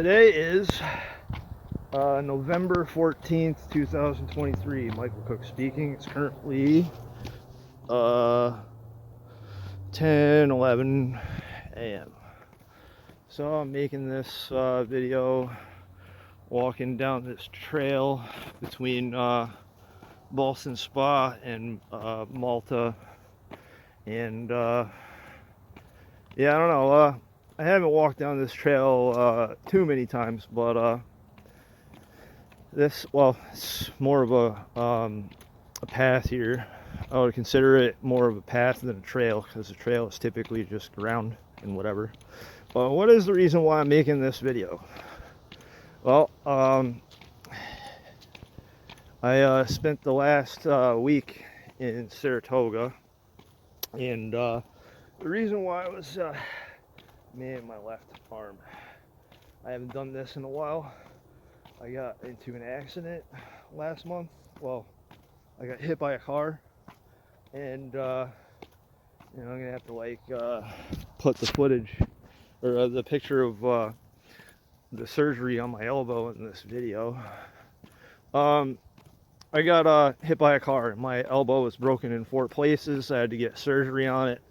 Today is November 14th, 2023. Michael Cook speaking. It's currently 10:11 a.m. So I'm making this video walking down this trail between Boston Spa and Malta, and yeah, I don't know. I haven't walked down this trail too many times, but it's more of a path here. I would consider it more of a path than a trail, because the trail is typically just ground and whatever. But what is the reason why I'm making this video? Well, I spent the last week in Saratoga, and the reason why was man, my left arm. I haven't done this in a while. I got into an accident last month. Well, I got hit by a car, and I'm gonna have to put the footage or the picture of the surgery on my elbow in this video. I got hit by a car. My elbow was broken in 4 places. I had to get surgery on it.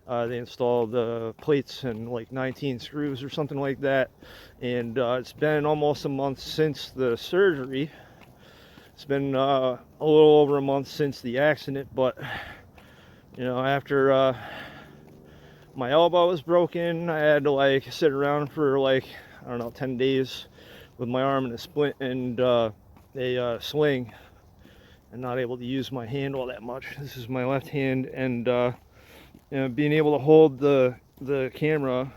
They installed the plates and like 19 screws or something like that. And it's been almost a month since the surgery. It's been a little over a month since the accident, but after my elbow was broken, I had to sit around for 10 days with my arm in a splint and a sling, and not able to use my hand all that much. This is my left hand, and being able to hold the camera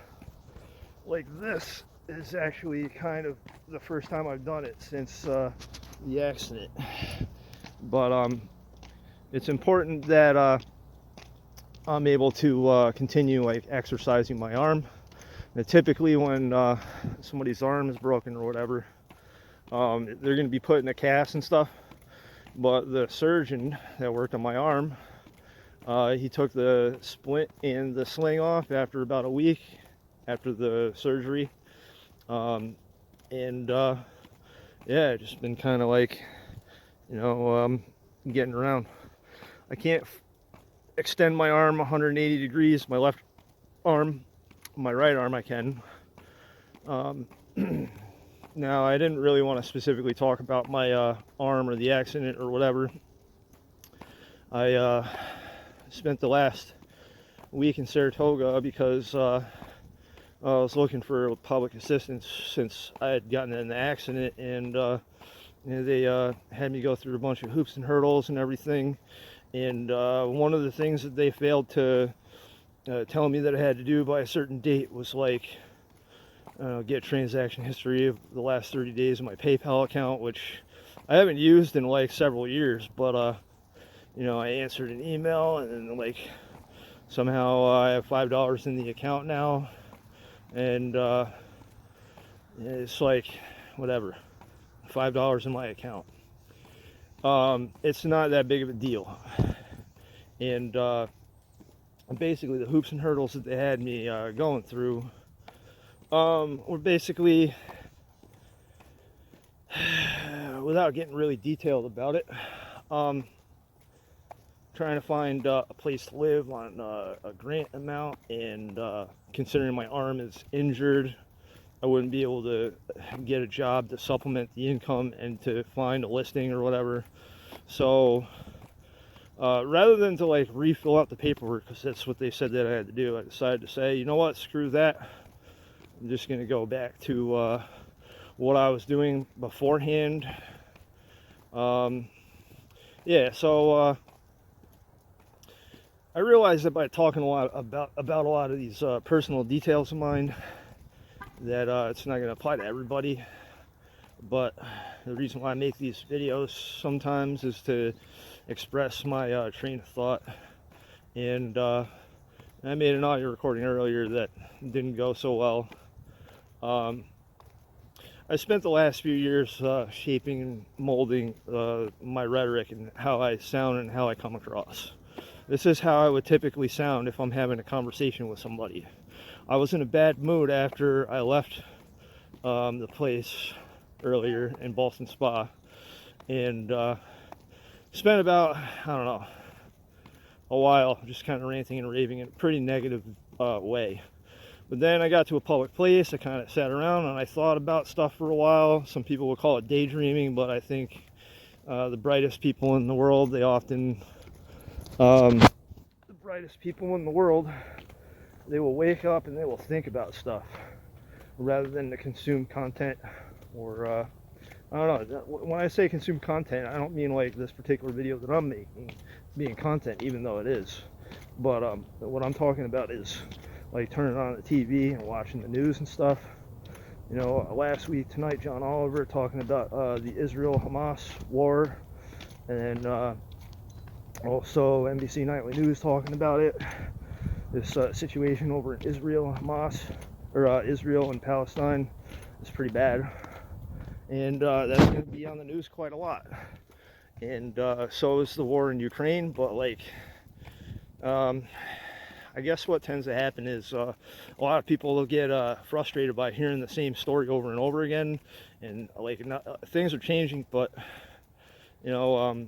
like this is actually kind of the first time I've done it since the accident. But it's important that I'm able to continue exercising my arm. Now, typically when somebody's arm is broken or whatever, they're going to be put in a cast and stuff. But the surgeon that worked on my arm, he took the splint and the sling off after about a week after the surgery. Yeah, just been kind of getting around. I can't extend my arm 180 degrees. My left arm, my right arm I can. Now, I didn't really want to specifically talk about my arm or the accident or whatever. I spent the last week in Saratoga because I was looking for public assistance since I had gotten in the accident, and they had me go through a bunch of hoops and hurdles and everything. And one of the things that they failed to tell me that I had to do by a certain date was get transaction history of the last 30 days of my PayPal account, which I haven't used in several years, but I answered an email, and then somehow I have $5 in the account now, and it's whatever, $5 in my account. It's not that big of a deal. And basically the hoops and hurdles that they had me going through were basically, without getting really detailed about it, trying to find a place to live on a grant amount, and considering my arm is injured, I wouldn't be able to get a job to supplement the income and to find a listing or whatever. So rather than to refill out the paperwork, because that's what they said that I had to do, I decided to say, you know what, screw that. I'm just going to go back to what I was doing beforehand. Yeah, so I realized that by talking a lot about a lot of these personal details of mine, that it's not going to apply to everybody. But the reason why I make these videos sometimes is to express my train of thought. And I made an audio recording earlier that didn't go so well. I spent the last few years shaping and molding my rhetoric and how I sound and how I come across. This is how I would typically sound if I'm having a conversation with somebody. I was in a bad mood after I left the place earlier in Boston Spa, and spent about, I don't know, a while just kind of ranting and raving in a pretty negative way. But then I got to a public place, I kind of sat around and I thought about stuff for a while. Some people would call it daydreaming, but I think the brightest people in the world, they will wake up and they will think about stuff rather than to consume content or I don't know. When I say consume content, I don't mean like this particular video that I'm making being content, even though it is. But what I'm talking about is like turning on the TV and watching the news and stuff. You know, last week tonight, John Oliver talking about the Israel-Hamas war, and also NBC Nightly News talking about it. This situation over in Israel, Hamas, or Israel and Palestine is pretty bad, and that's going to be on the news quite a lot. And so is the war in Ukraine, but like, I guess what tends to happen is a lot of people will get frustrated by hearing the same story over and over again, and like things are changing, but you know,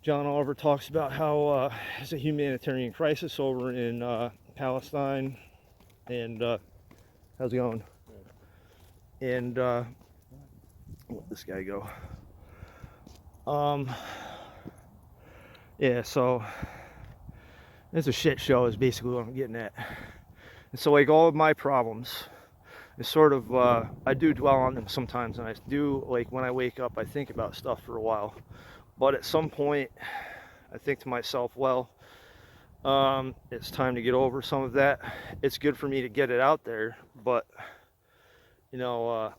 John Oliver talks about how there's a humanitarian crisis over in Palestine, and how's it going? And let this guy go. Yeah, so it's a shit show is basically what I'm getting at. And so like all of my problems is sort of I do dwell on them sometimes, and I do, like when I wake up I think about stuff for a while, but at some point I think to myself, well, it's time to get over some of that. It's good for me to get it out there, but you know,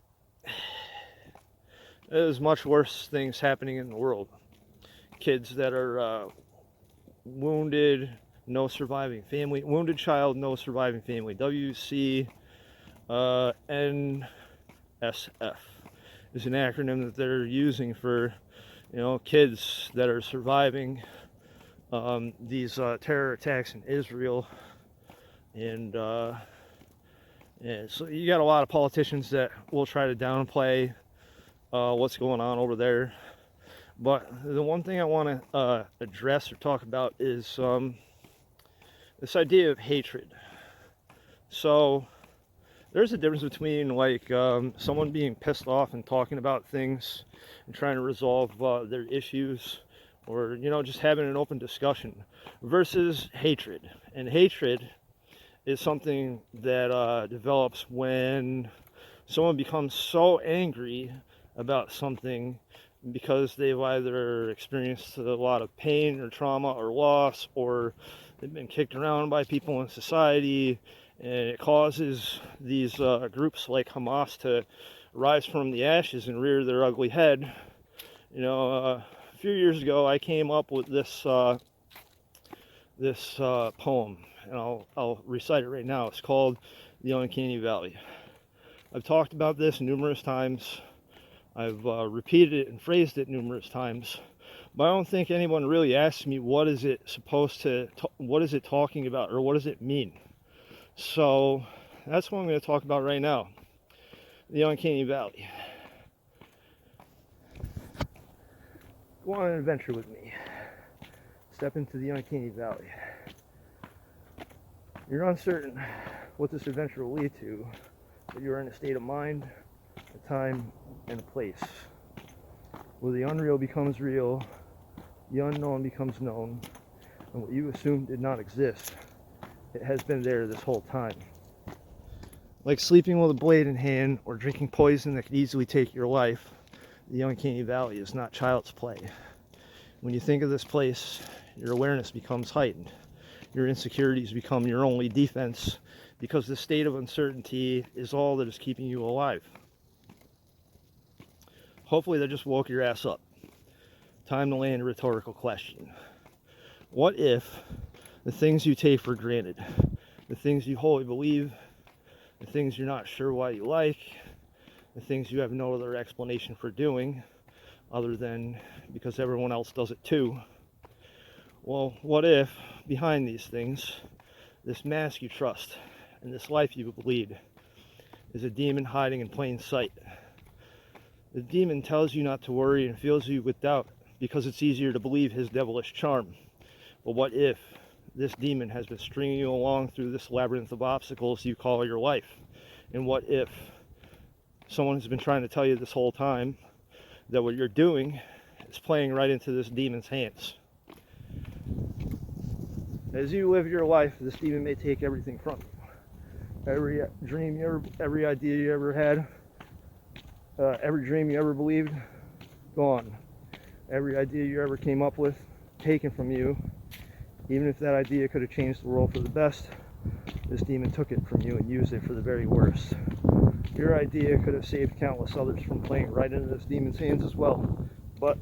there's much worse things happening in the world. Kids that are wounded, no surviving family. Wounded child, no surviving family. WCNSF is an acronym that they're using for, you know, kids that are surviving these terror attacks in Israel. And yeah, so you got a lot of politicians that will try to downplay what's going on over there. But the one thing I want to address or talk about is this idea of hatred. So there's a difference between like someone being pissed off and talking about things and trying to resolve their issues, or you know, just having an open discussion, versus hatred. And hatred is something that develops when someone becomes so angry about something because they've either experienced a lot of pain or trauma or loss, or they've been kicked around by people in society, and it causes these groups like Hamas to rise from the ashes and rear their ugly head. You know, a few years ago I came up with this poem, and I'll recite it right now. It's called The Uncanny Valley. I've talked about this numerous times. I've repeated it and phrased it numerous times, but I don't think anyone really asks me what is it supposed to, what is it talking about, or what does it mean. So that's what I'm going to talk about right now. The Uncanny Valley. Go on an adventure with me. Step into the Uncanny Valley. You're uncertain what this adventure will lead to, but you're in a state of mind, a time, and a place where the unreal becomes real, the unknown becomes known, and what you assumed did not exist, it has been there this whole time. Like sleeping with a blade in hand or drinking poison that could easily take your life, the Uncanny Valley is not child's play. When you think of this place, your awareness becomes heightened. Your insecurities become your only defense, because the state of uncertainty is all that is keeping you alive. Hopefully that just woke your ass up. Time to land a rhetorical question. What if the things you take for granted, the things you wholly believe, the things you're not sure why you like, the things you have no other explanation for doing other than because everyone else does it too, well, what if behind these things, this mask you trust and this life you lead is a demon hiding in plain sight. The demon tells you not to worry and fills you with doubt because it's easier to believe his devilish charm. But what if this demon has been stringing you along through this labyrinth of obstacles you call your life? And what if someone has been trying to tell you this whole time that what you're doing is playing right into this demon's hands? As you live your life, this demon may take everything from you. Every dream you ever, every idea you ever had, every dream you ever believed, gone. Every idea you ever came up with, taken from you. Even if that idea could have changed the world for the best, this demon took it from you and used it for the very worst. Your idea could have saved countless others from playing right into this demon's hands as well, but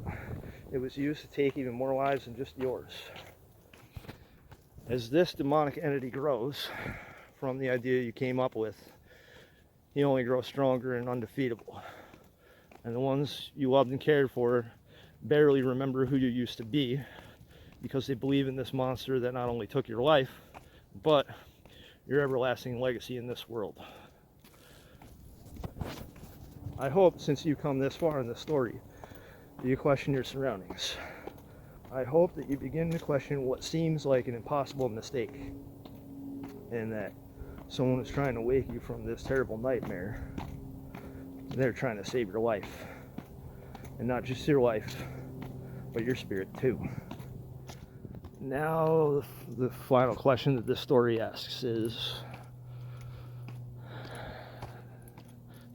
it was used to take even more lives than just yours. As this demonic entity grows from the idea you came up with, he only grows stronger and undefeatable. And the ones you loved and cared for barely remember who you used to be because they believe in this monster that not only took your life, but your everlasting legacy in this world. I hope, since you come this far in this story, that you question your surroundings. I hope that you begin to question what seems like an impossible mistake, and that someone is trying to wake you from this terrible nightmare. They're trying to save your life, and not just your life, but your spirit too. Now, the final question that this story asks is,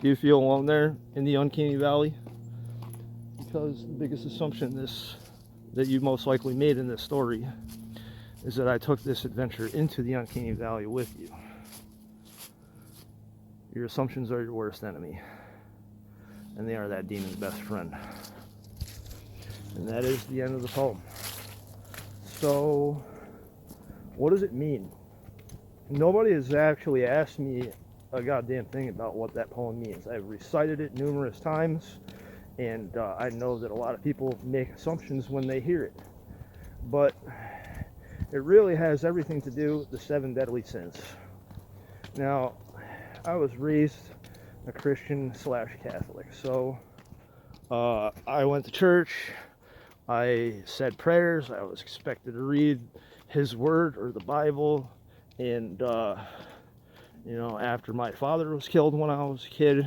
do you feel alone there in the uncanny valley? Because the biggest assumption that you most likely made in this story is that I took this adventure into the uncanny valley with you. Your assumptions are your worst enemy, and they are that demon's best friend. And that is the end of the poem. So, what does it mean? Nobody has actually asked me a goddamn thing about what that poem means. I've recited it numerous times, and I know that a lot of people make assumptions when they hear it. But it really has everything to do with the 7 deadly sins. Now, I was raised a Christian/Catholic, so I went to church. I said prayers. I was expected to read His Word or the Bible. And, after my father was killed when I was a kid,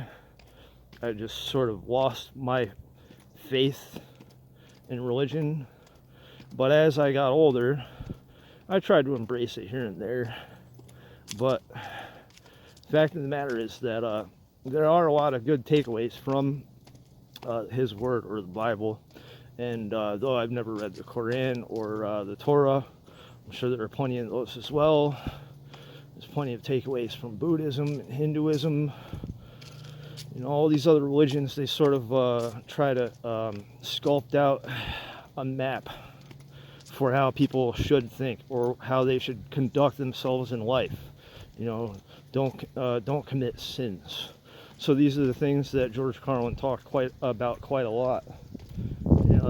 I just sort of lost my faith in religion. But as I got older, I tried to embrace it here and there. But the fact of the matter is that there are a lot of good takeaways from His Word or the Bible. And though I've never read the Quran or the Torah, I'm sure there are plenty of those as well. There's plenty of takeaways from Buddhism and Hinduism. All these other religions, they sort of try to sculpt out a map for how people should think or how they should conduct themselves in life. Don't commit sins. So these are the things that George Carlin talked quite a lot.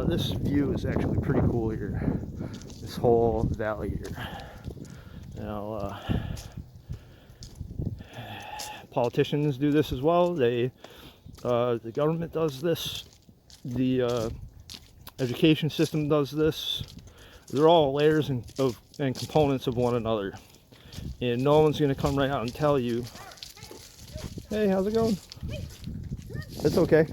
This view is actually pretty cool here. This whole valley here. Politicians do this as well. The government does this. The education system does this. They're all layers and components of one another. And no one's going to come right out and tell you, hey, how's it going? It's okay.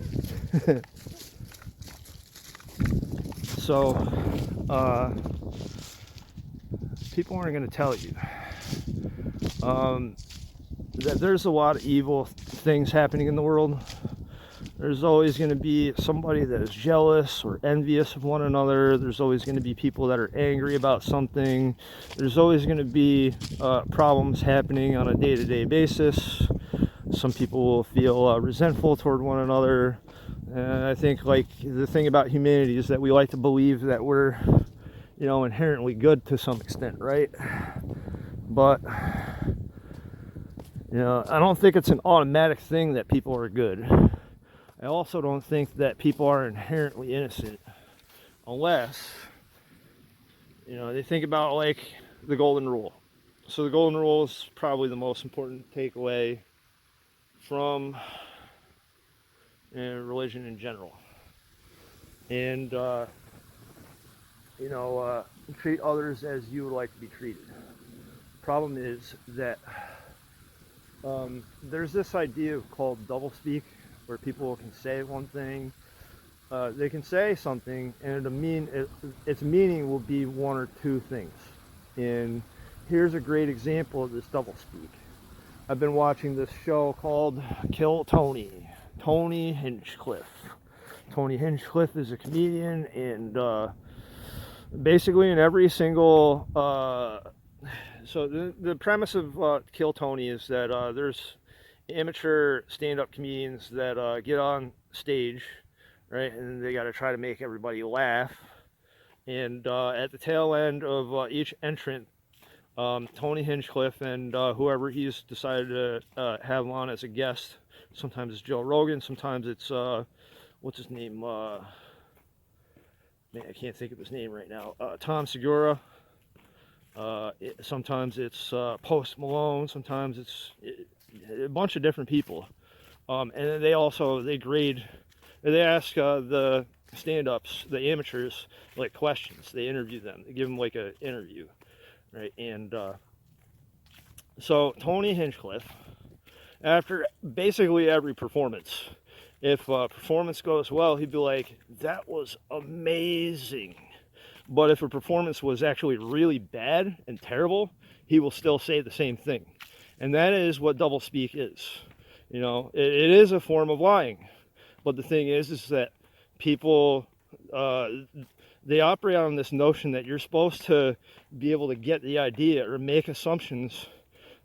So, people aren't going to tell you that there's a lot of evil things happening in the world. There's always going to be somebody that is jealous or envious of one another. There's always going to be people that are angry about something. There's always going to be problems happening on a day-to-day basis. Some people will feel resentful toward one another. And I think, the thing about humanity is that we like to believe that we're, inherently good to some extent, right? But, I don't think it's an automatic thing that people are good. I also don't think that people are inherently innocent, unless, they think about, the golden rule. So the golden rule is probably the most important takeaway from religion in general. And, treat others as you would like to be treated. Problem is that there's this idea called doublespeak, where people can say one thing, they can say something, and its meaning will be one or two things. And here's a great example of this doublespeak. I've been watching this show called Kill Tony Hinchcliffe. Tony Hinchcliffe is a comedian, and basically in every single so the premise of Kill Tony is that there's amateur stand-up comedians that get on stage, right, and they got to try to make everybody laugh, and at the tail end of each entrant, Tony Hinchcliffe and whoever he's decided to have on as a guest, sometimes it's Joe Rogan, sometimes it's what's his name, man, I can't think of his name right now, Tom Segura. Sometimes it's Post Malone, sometimes it's a bunch of different people, and then they grade, they ask the stand-ups, the amateurs, like questions. They interview them, they give them like an interview, right? And so Tony Hinchcliffe, after basically every performance, if performance goes well, he'd be like, that was amazing. But if a performance was actually really bad and terrible, he will still say the same thing. And that is what doublespeak is. You know, it is a form of lying. But the thing is that people, they operate on this notion that you're supposed to be able to get the idea or make assumptions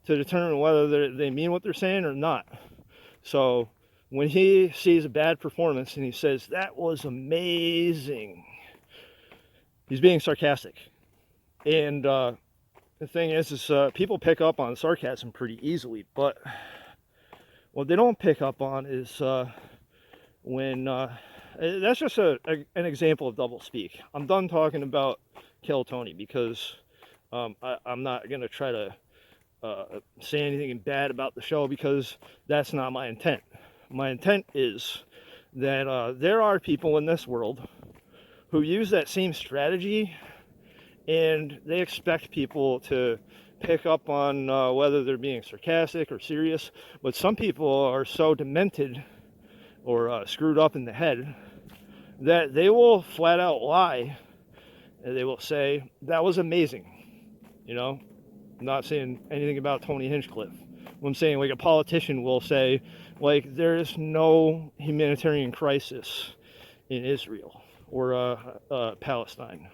to determine whether they mean what they're saying or not. So when he sees a bad performance and he says, that was amazing, he's being sarcastic. And the thing is people pick up on sarcasm pretty easily, but what they don't pick up on is when that's just an example of doublespeak. I'm done talking about Kill Tony because I'm not going to try to say anything bad about the show, because that's not my intent. My intent is that there are people in this world who use that same strategy, and they expect people to pick up on whether they're being sarcastic or serious. But some people are so demented or screwed up in the head that they will flat out lie, and they will say, that was amazing. You know, I'm not saying anything about Tony Hinchcliffe. What I'm saying, like, a politician will say, like, there is no humanitarian crisis in Israel or Palestine.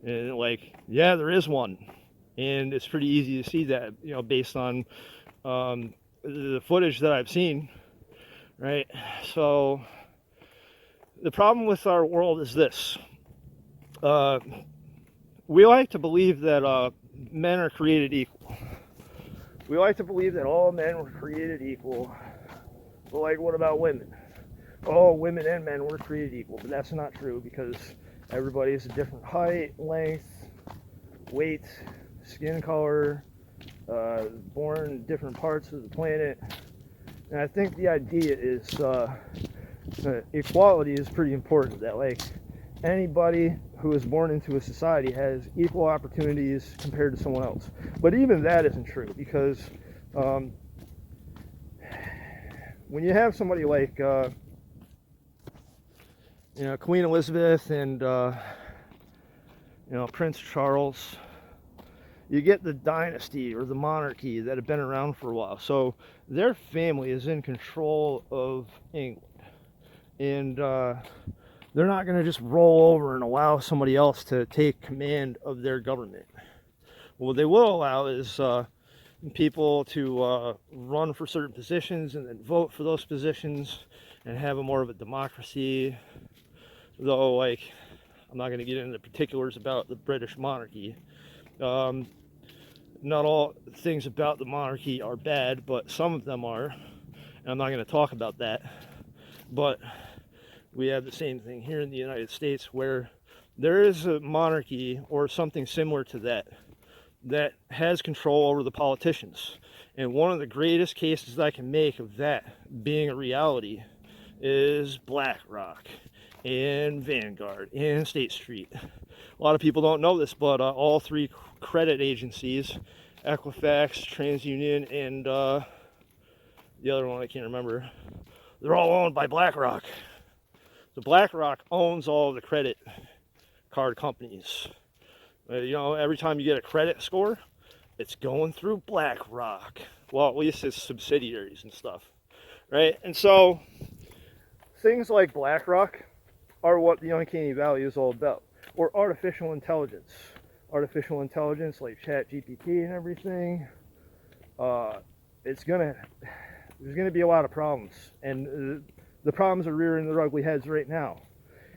And like, yeah, there is one. And it's pretty easy to see that, you know, based on the footage that I've seen, right? So the problem with our world is this. We like to believe that men are created equal. We like to believe that all men were created equal. But like, what about women? Oh, women and men were created equal. But that's not true, because everybody is a different height, length, weight, skin color, born in different parts of the planet. And I think the idea is equality is pretty important. That, like, anybody who is born into a society has equal opportunities compared to someone else. But even that isn't true, because when you have somebody like Queen Elizabeth and Prince Charles, you get the dynasty or the monarchy that have been around for a while. So their family is in control of England, and they're not going to just roll over and allow somebody else to take command of their government. What they will allow is people to run for certain positions and then vote for those positions and have a more of a democracy. Though, like, I'm not going to get into the particulars about the British monarchy. Not all things about the monarchy are bad, but some of them are, and I'm not going to talk about that. But we have the same thing here in the United States, where there is a monarchy or something similar to that that has control over the politicians. And one of the greatest cases I can make of that being a reality is BlackRock and Vanguard and State Street. A lot of people don't know this, but all three credit agencies, Equifax, TransUnion, and the other one I can't remember, they're all owned by BlackRock. So BlackRock owns all of the credit card companies. You know, every time you get a credit score, it's going through BlackRock. Well, at least it's subsidiaries and stuff, right? And so things like BlackRock are what the Uncanny Valley is all about, or artificial intelligence. Artificial intelligence like ChatGPT and everything. There's gonna be a lot of problems, and the problems are rearing their ugly heads right now.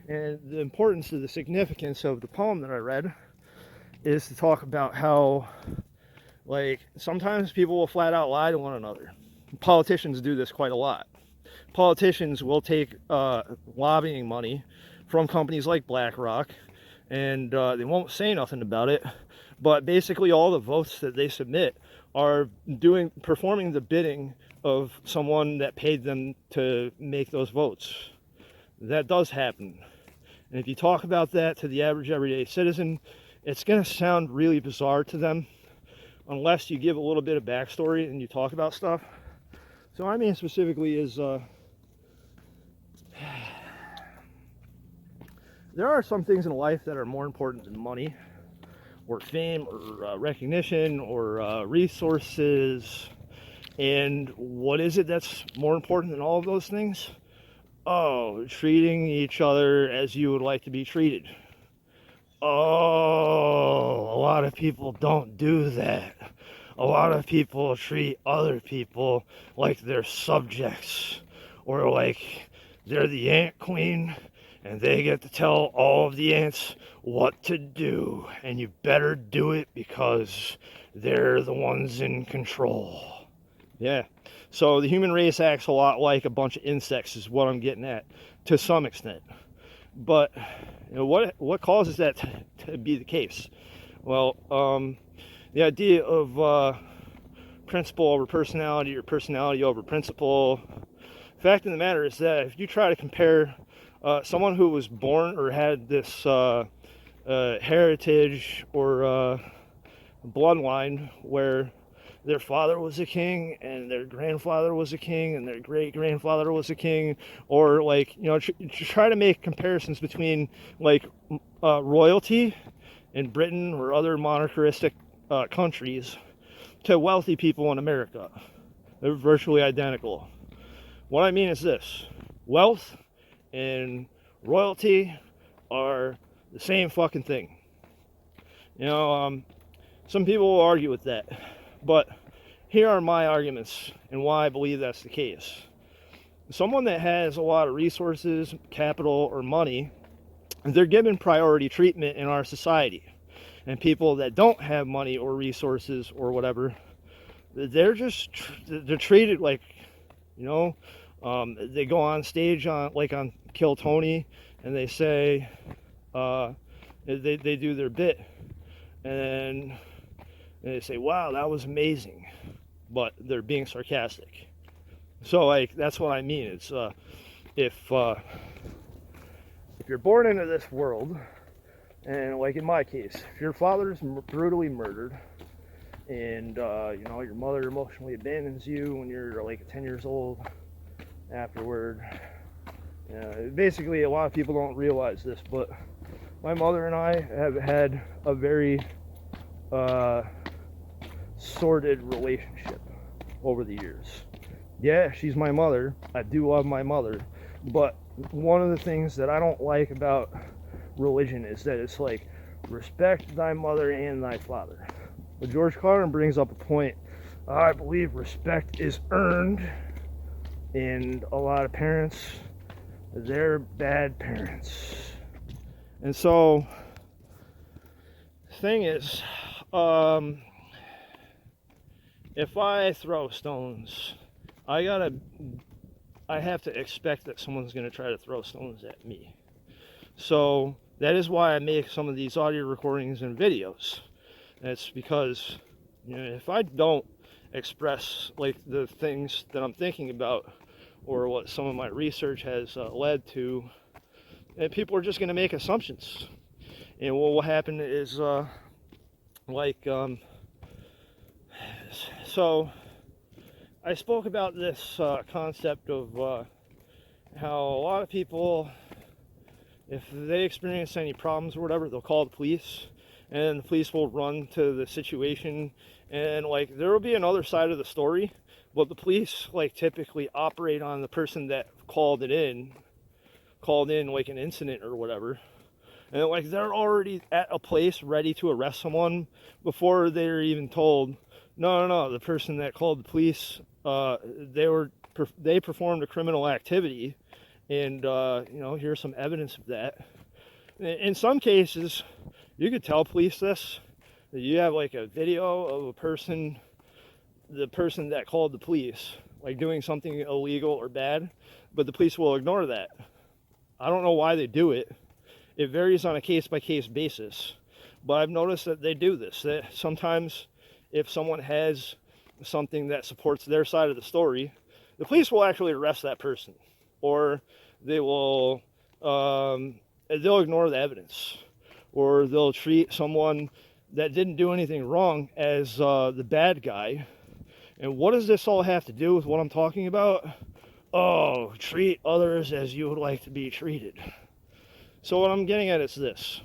And the importance of the significance of the poem that I read is to talk about how, like, sometimes people will flat out lie to one another. Politicians do this quite a lot. Politicians will take lobbying money from companies like BlackRock, and they won't say nothing about it, but basically all the votes that they submit are performing the bidding of someone that paid them to make those votes. That does happen. And if you talk about that to the average everyday citizen, it's going to sound really bizarre to them unless you give a little bit of backstory and you talk about stuff. So I mean specifically is there are some things in life that are more important than money or fame or recognition or resources. And what is it that's more important than all of those things? Oh, treating each other as you would like to be treated. Oh, a lot of people don't do that. A lot of people treat other people like they're subjects, or like they're the ant queen and they get to tell all of the ants what to do, and you better do it because they're the ones in control. Yeah, so the human race acts a lot like a bunch of insects is what I'm getting at, to some extent. But you know, what causes that to be the case? Well, the idea of principle over personality, or personality over principle. Fact of the matter is that if you try to compare someone who was born or had this heritage or bloodline where their father was a king and their grandfather was a king and their great grandfather was a king, or like, you know, try to make comparisons between like royalty in Britain or other monarchistic countries to wealthy people in America. They're virtually identical. What I mean is this: wealth and royalty are the same fucking thing. You know, some people will argue with that, but here are my arguments and why I believe that's the case. Someone that has a lot of resources, capital, or money, they're given priority treatment in our society. And people that don't have money or resources or whatever, they're treated like, you know, they go on stage on Kill Tony, and they say they do their bit, and they say, wow, that was amazing, but they're being sarcastic. So like, that's what I mean. It's if you're born into this world, and like in my case, if your father's brutally murdered, and you know, your mother emotionally abandons you when you're like 10 years old afterward, basically a lot of people don't realize this, but my mother and I have had a very sordid relationship over the years. Yeah, she's my mother. I do love my mother, but one of the things that I don't like about religion is that it's like, respect thy mother and thy father. But George Carlin brings up a point. I believe respect is earned, and a lot of parents, they're bad parents. And so the thing is, if I throw stones, I have to expect that someone's going to try to throw stones at me. So that is why I make some of these audio recordings and videos. It's because, you know, if I don't express like the things that I'm thinking about or what some of my research has led to, and people are just going to make assumptions. And what will happen is like so I spoke about this concept of how a lot of people, if they experience any problems or whatever, they'll call the police, and the police will run to the situation, and like there will be another side of the story, but the police like typically operate on the person that called in like an incident or whatever, and like they're already at a place ready to arrest someone before they're even told, no, the person that called the police, they performed a criminal activity, and here's some evidence of that. In some cases, you could tell police this. You have like a video of the person that called the police, like doing something illegal or bad, but the police will ignore that. I don't know why they do it. It varies on a case-by-case basis, but I've noticed that they do this. That sometimes if someone has something that supports their side of the story, the police will actually arrest that person, or they'll ignore the evidence, or they'll treat someone that didn't do anything wrong as the bad guy. And what does this all have to do with what I'm talking about? Oh, treat others as you would like to be treated. So what I'm getting at is this.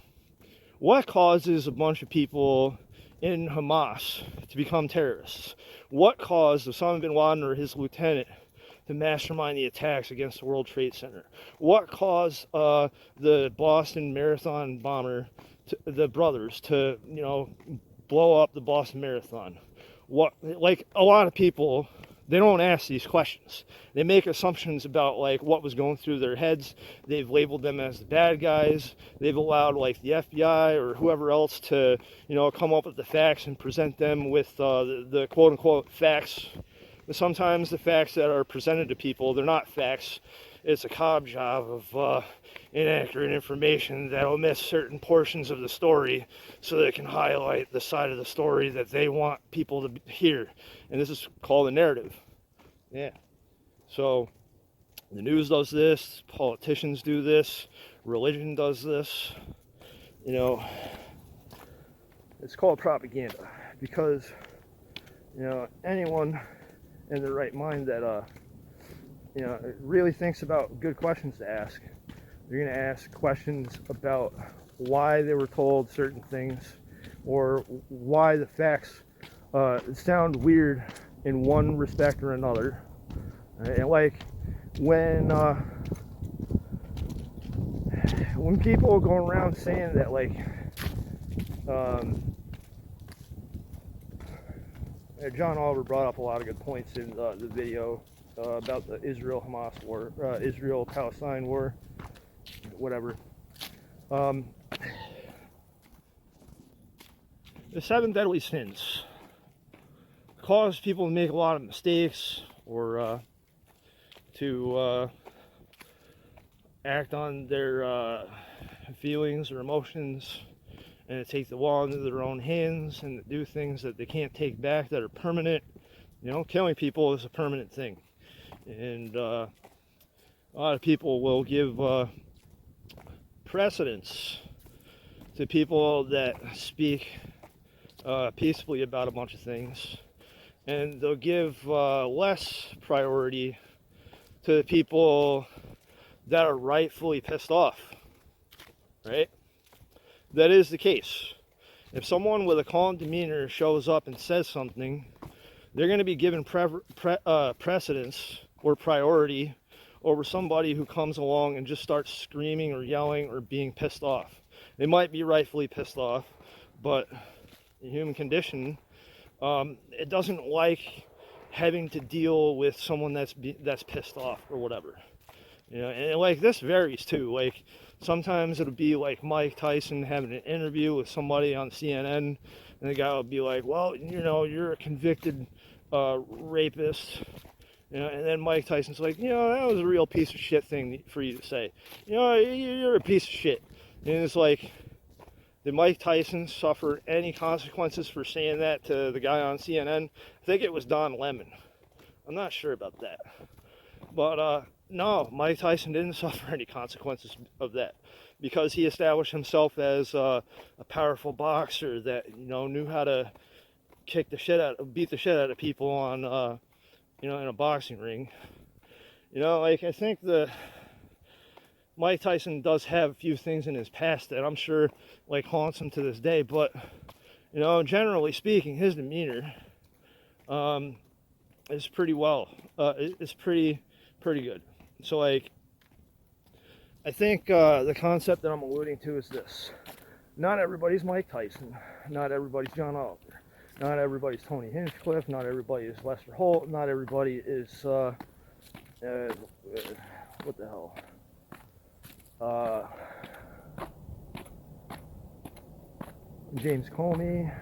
What causes a bunch of people in Hamas to become terrorists? What caused Osama bin Laden or his lieutenant to mastermind the attacks against the World Trade Center? What caused the Boston Marathon bomber, the brothers, to blow up the Boston Marathon? What, like, a lot of people, they don't ask these questions. They make assumptions about like what was going through their heads. They've labeled them as the bad guys. They've allowed like the FBI or whoever else to come up with the facts and present them with the quote unquote facts. But sometimes the facts that are presented to people, they're not facts. It's a cob job of inaccurate information that omits certain portions of the story so that it can highlight the side of the story that they want people to hear. And this is called a narrative. Yeah. So the news does this, politicians do this, religion does this. It's called propaganda because anyone in their right mind that really thinks about good questions to ask, they're going to ask questions about why they were told certain things, or why the facts sound weird in one respect or another. And like when people go around saying that like John Oliver brought up a lot of good points in the video about the Israel-Hamas war, Israel-Palestine war, whatever. The 7 deadly sins cause people to make a lot of mistakes, or to act on their feelings or emotions, and to take the law into their own hands and to do things that they can't take back that are permanent. Killing people is a permanent thing. And a lot of people will give precedence to people that speak peacefully about a bunch of things, and they'll give less priority to the people that are rightfully pissed off, right? That is the case. If someone with a calm demeanor shows up and says something, they're going to be given precedence or priority over somebody who comes along and just starts screaming or yelling or being pissed off. They might be rightfully pissed off, but the human condition, it doesn't like having to deal with someone that's pissed off or whatever. And like this varies too. Like sometimes it'll be like Mike Tyson having an interview with somebody on CNN, and the guy will be like, well, you're a convicted rapist. And then Mike Tyson's like, that was a real piece of shit thing for you to say. You're a piece of shit. And it's like, Did Mike Tyson suffer any consequences for saying that to the guy on CNN? I think it was Don Lemon. I'm not sure about that. But no, Mike Tyson didn't suffer any consequences of that because he established himself as a powerful boxer that knew how to beat the shit out of people on in a boxing ring. Like I think the Mike Tyson does have a few things in his past that I'm sure like haunts him to this day, but generally speaking, his demeanor is pretty it's pretty good. So like I think the concept that I'm alluding to is this: not everybody's Mike Tyson, not everybody's John Oliver, not everybody's Tony Hinchcliffe, not everybody is Lester Holt, not everybody is what the hell, James Comey,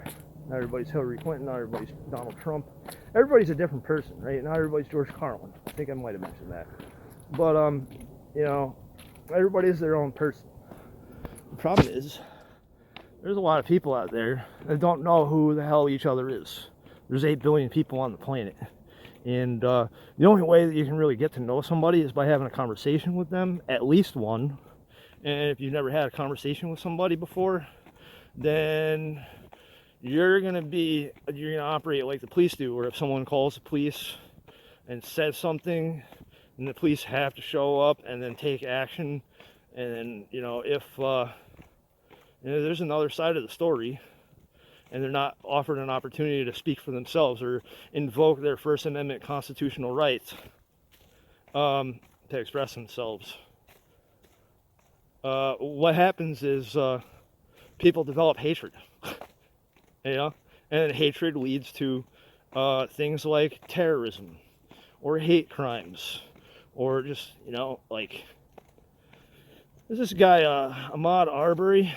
not everybody's Hillary Clinton, not everybody's Donald Trump. Everybody's a different person, right? Not everybody's George Carlin. I think I might have mentioned that. But everybody is their own person. The problem is there's a lot of people out there that don't know who the hell each other is. There's 8 billion people on the planet. And the only way that you can really get to know somebody is by having a conversation with them, at least one. And if you've never had a conversation with somebody before, then you're gonna operate like the police do, where if someone calls the police and says something, and the police have to show up and then take action. And then if there's another side of the story and they're not offered an opportunity to speak for themselves or invoke their First Amendment constitutional rights to express themselves, what happens is people develop hatred. And hatred leads to things like terrorism or hate crimes, or just like there's this guy Ahmaud Arbery,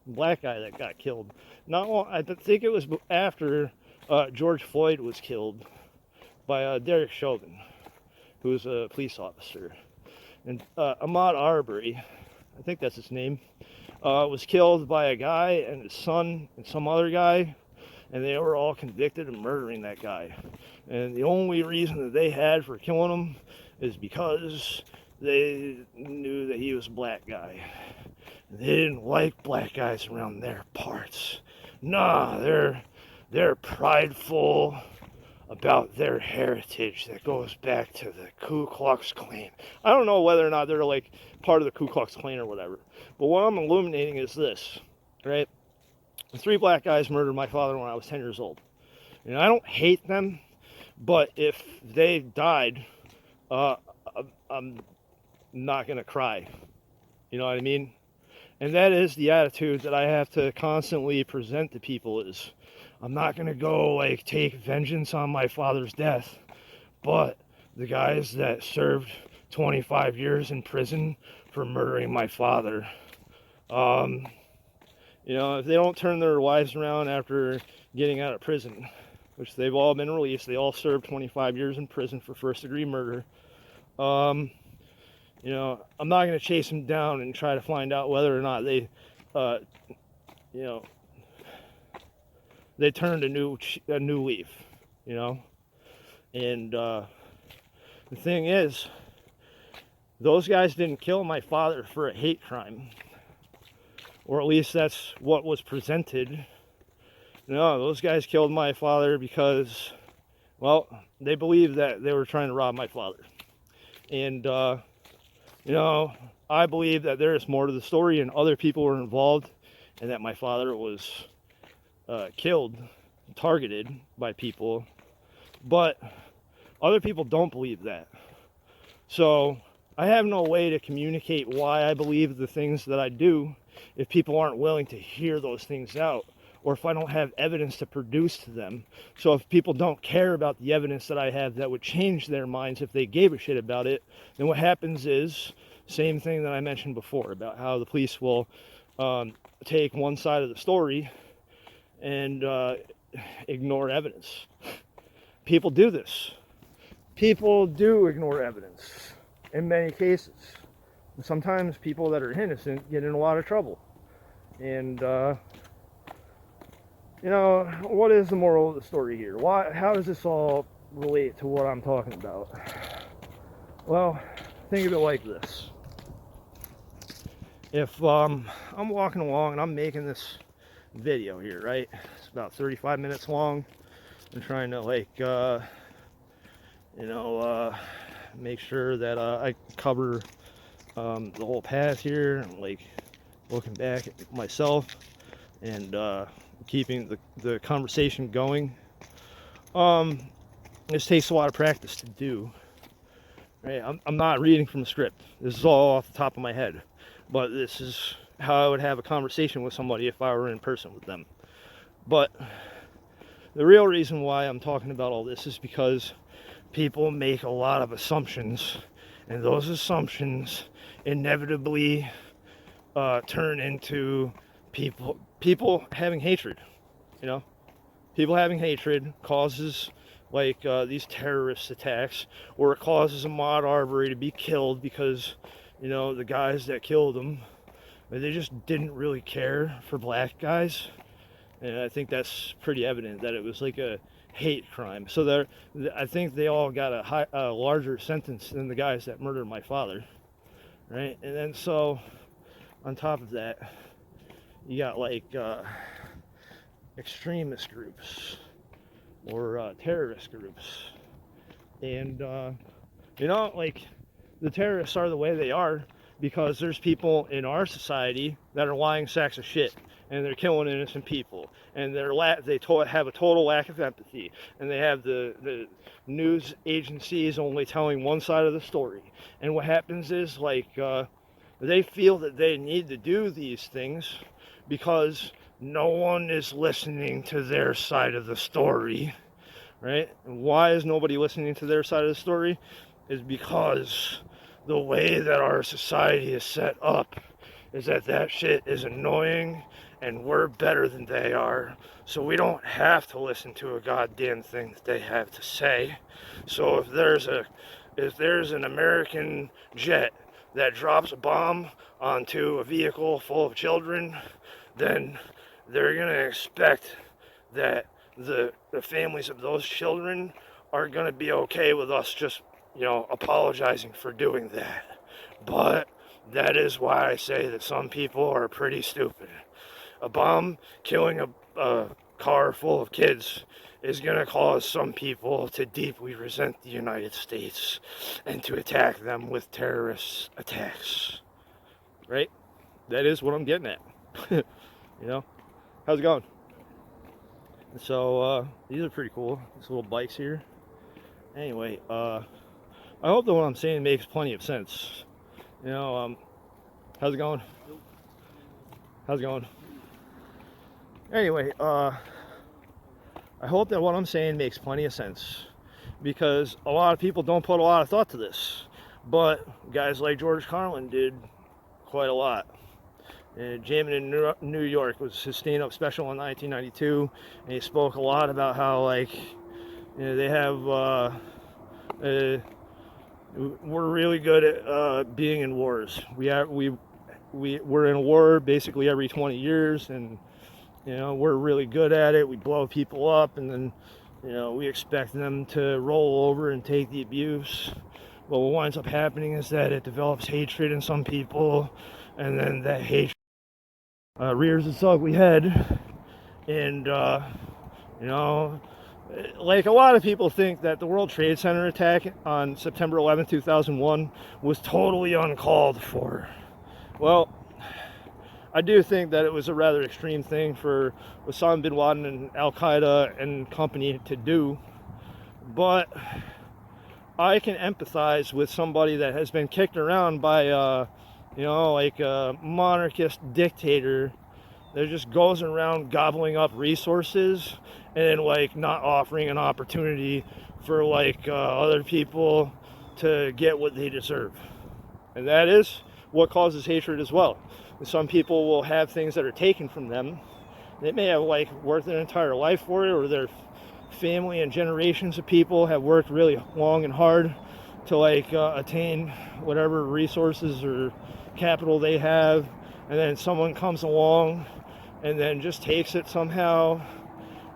black guy that got killed. I think it was after George Floyd was killed by Derek Chauvin, who was a police officer. And Ahmaud Arbery, I think that's his name, was killed by a guy and his son and some other guy, and they were all convicted of murdering that guy. And the only reason that they had for killing him is because they knew that he was a black guy. They didn't like black guys around their parts. Nah, they're prideful about their heritage that goes back to the Ku Klux Klan. I don't know whether or not they're like part of the Ku Klux Klan or whatever, but what I'm illuminating is this, right? 3 black guys murdered my father when I was 10 years old. I don't hate them, but if they died, I'm not gonna cry. You know what I mean? And that is the attitude that I have to constantly present to people is, I'm not gonna go like take vengeance on my father's death, but the guys that served 25 years in prison for murdering my father, if they don't turn their lives around after getting out of prison, which they've all been released, they all served 25 years in prison for first-degree murder. I'm not going to chase them down and try to find out whether or not they, they turned a new leaf, And the thing is, those guys didn't kill my father for a hate crime, or at least that's what was presented. No, those guys killed my father because, well, they believed that they were trying to rob my father. And, I believe that there is more to the story and other people were involved and that my father was killed, targeted by people. But other people don't believe that. So I have no way to communicate why I believe the things that I do if people aren't willing to hear those things out, or if I don't have evidence to produce to them. So if people don't care about the evidence that I have that would change their minds if they gave a shit about it, then what happens is, same thing that I mentioned before about how the police will take one side of the story and ignore evidence. People do this. People do ignore evidence in many cases. And sometimes people that are innocent get in a lot of trouble. And you know, what is the moral of the story here? How does this all relate to what I'm talking about? Well, think of it like this. If I'm walking along and I'm making this video here, right? It's about 35 minutes long. I'm trying to like, make sure that I cover the whole path here, and like looking back at myself and keeping the conversation going. This takes a lot of practice to do. Right? I'm not reading from the script. This is all off the top of my head. But this is how I would have a conversation with somebody if I were in person with them. But the real reason why I'm talking about all this is because people make a lot of assumptions, and those assumptions inevitably turn into people having hatred. You know, people having hatred causes like these terrorist attacks, or it causes a Ahmaud Arbery to be killed because, you know, the guys that killed him, they just didn't really care for black guys. And I think that's pretty evident that it was like a hate crime. So I think they all got a larger sentence than the guys that murdered my father, right? And then so on top of that, you got like extremist groups or terrorist groups. And you know, like, the terrorists are the way they are because there's people in our society that are lying sacks of shit, and they're killing innocent people, and have a total lack of empathy, and they have the news agencies only telling one side of the story. And what happens is, like, they feel that they need to do these things because no one is listening to their side of the story, right? And why is nobody listening to their side of the story? Is because the way that our society is set up is that shit is annoying, and we're better than they are, so we don't have to listen to a goddamn thing that they have to say. So if there's an American jet that drops a bomb onto a vehicle full of children, then they're gonna expect that the families of those children are gonna be okay with us just, you know, apologizing for doing that. But that is why I say that some people are pretty stupid. A bomb killing a car full of kids is going to cause some people to deeply resent the United States and to attack them with terrorist attacks. Right? That is what I'm getting at. You know? How's it going? So, these are pretty cool. These little bikes here. Anyway, I hope that what I'm saying makes plenty of sense. You know, how's it going? How's it going? Anyway, I hope that what I'm saying makes plenty of sense, because a lot of people don't put a lot of thought to this, but guys like George Carlin did quite a lot. Jamming in New York was his stand-up special in 1992, and he spoke a lot about how, like, you know, they have we're really good at being in wars. We're in a war basically every 20 years, and, you know, we're really good at it. We blow people up, and then, you know, we expect them to roll over and take the abuse. But what winds up happening is that it develops hatred in some people, and then that hatred rears its ugly head. And you know, like, a lot of people think that the World Trade Center attack on September 11th, 2001 was totally uncalled for. Well, I do think that it was a rather extreme thing for Osama bin Laden and Al-Qaeda and company to do, but I can empathize with somebody that has been kicked around by, you know, like a monarchist dictator that just goes around gobbling up resources and, like, not offering an opportunity for, like, other people to get what they deserve. And that is what causes hatred as well. Some people will have things that are taken from them. They may have, like, worked their entire life for it, or their family and generations of people have worked really long and hard to, like, attain whatever resources or capital they have, and then someone comes along and then just takes it somehow,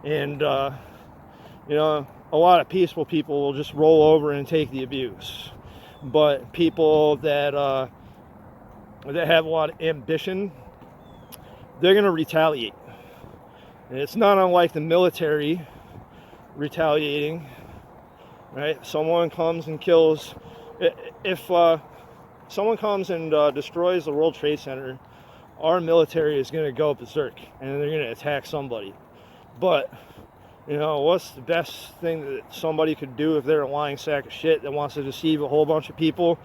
and you know, a lot of peaceful people will just roll over and take the abuse. But people that have a lot of ambition, they're going to retaliate. And it's not unlike the military retaliating, right? Someone comes and kills. If someone comes and destroys the World Trade Center, our military is going to go berserk and they're going to attack somebody. But, you know, what's the best thing that somebody could do if they're a lying sack of shit that wants to deceive a whole bunch of people?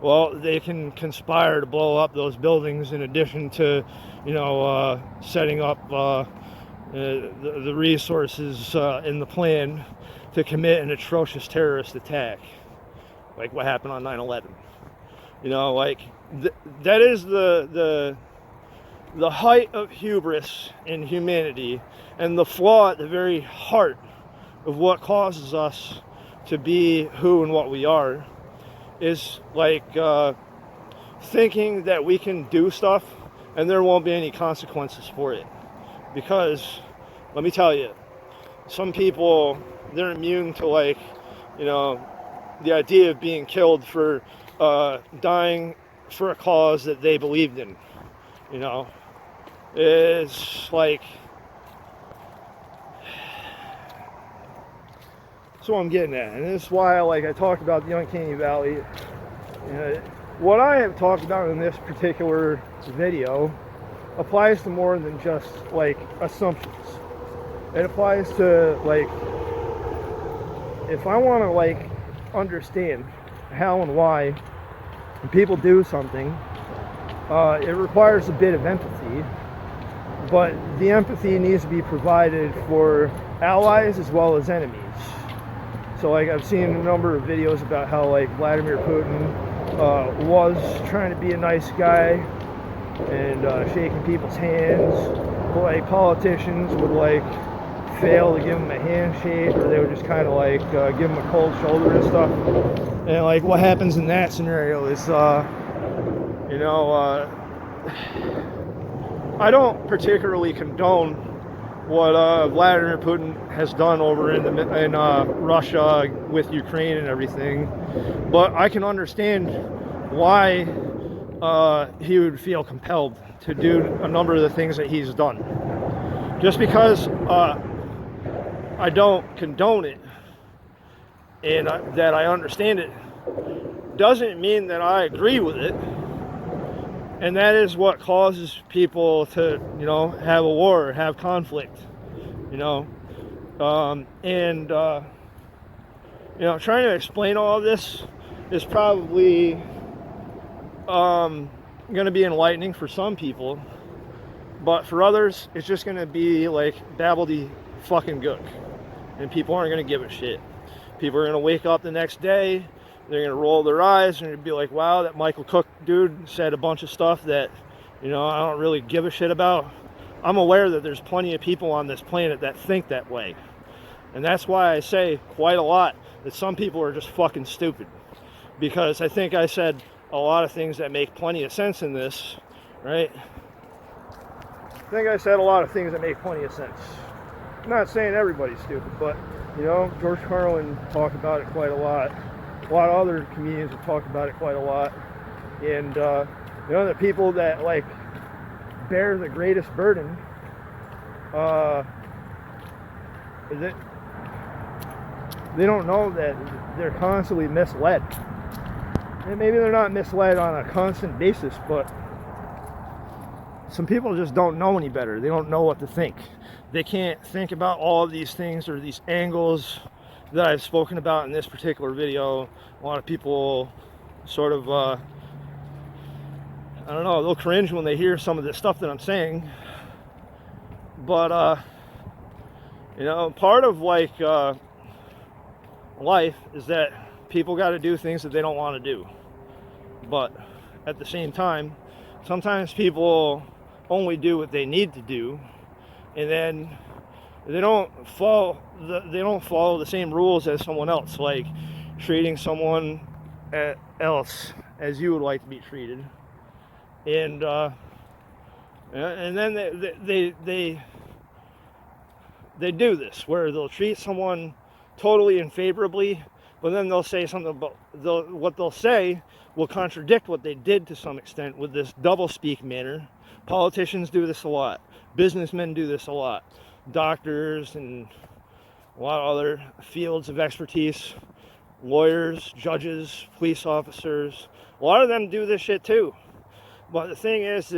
Well, they can conspire to blow up those buildings in addition to, you know, setting up the resources in the plan to commit an atrocious terrorist attack, like what happened on 9/11. You know, like that is the height of hubris in humanity, and the flaw at the very heart of what causes us to be who and what we are is like thinking that we can do stuff and there won't be any consequences for it. Because let me tell you, some people, they're immune to, like, you know, the idea of being killed for dying for a cause that they believed in. You know, it's like, that's what I'm getting at, and this is why I talked about the uncanny valley. You know, what I have talked about in this particular video applies to more than just like assumptions. It applies to, like, if I want to like understand how and why people do something, it requires a bit of empathy, but the empathy needs to be provided for allies as well as enemies. So like I've seen a number of videos about how like Vladimir Putin was trying to be a nice guy and shaking people's hands, but like politicians would like fail to give him a handshake, or they would just kind of like give him a cold shoulder and stuff. And like what happens in that scenario is you know, I don't particularly condone what Vladimir Putin has done over in Russia with Ukraine and everything, but I can understand why he would feel compelled to do a number of the things that he's done. Just because I don't condone it and that I understand it doesn't mean that I agree with it. And that is what causes people to, you know, have a war, have conflict, you know. You know, trying to explain all of this is probably going to be enlightening for some people, but for others, it's just going to be like babbledy fucking gook, and people aren't going to give a shit. People are going to wake up the next day, they're going to roll their eyes and be like, wow, that Michael Cook dude said a bunch of stuff that, you know, I don't really give a shit about. I'm aware that there's plenty of people on this planet that think that way. And that's why I say quite a lot that some people are just fucking stupid. Because I think I said a lot of things that make plenty of sense in this, right? I think I said a lot of things that make plenty of sense. I'm not saying everybody's stupid, but, you know, George Carlin talked about it quite a lot. A lot of other comedians have talked about it quite a lot. And, you know, the people that, like, bear the greatest burden, they don't know that they're constantly misled. And maybe they're not misled on a constant basis, but some people just don't know any better. They don't know what to think. They can't think about all of these things or these angles that I've spoken about in this particular video. A lot of people sort of, I don't know, they'll cringe when they hear some of the stuff that I'm saying. But, you know, part of like life is that people got to do things that they don't want to do. But at the same time, sometimes people only do what they need to do, and then they don't follow the same rules as someone else, like treating someone else as you would like to be treated. And And then they do this where they'll treat someone totally unfavorably, but then they'll say something about what they'll say will contradict what they did to some extent with this double-speak manner. Politicians do this a lot. Businessmen do this a lot. Doctors and a lot of other fields of expertise, lawyers, judges, police officers, a lot of them do this shit too. But the thing is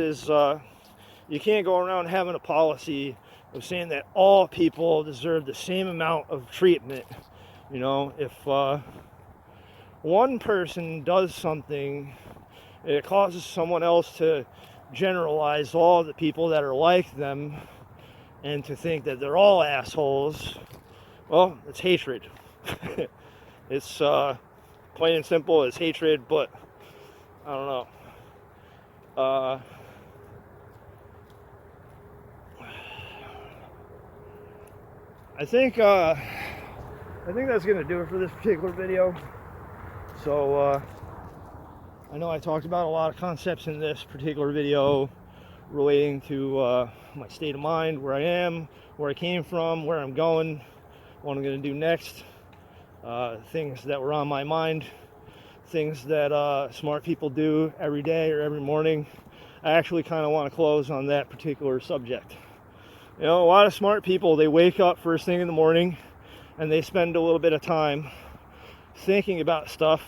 you can't go around having a policy of saying that all people deserve the same amount of treatment. You know, if one person does something, it causes someone else to generalize all the people that are like them and to think that they're all assholes. Well, it's hatred. It's plain and simple, it's hatred, but I don't know. I think that's gonna do it for this particular video. So I know I talked about a lot of concepts in this particular video relating to my state of mind, where I am, where I came from, where I'm going, what I'm gonna do next, things that were on my mind, things that smart people do every day or every morning. I actually kind of want to close on that particular subject. You know, a lot of smart people, they wake up first thing in the morning and they spend a little bit of time thinking about stuff,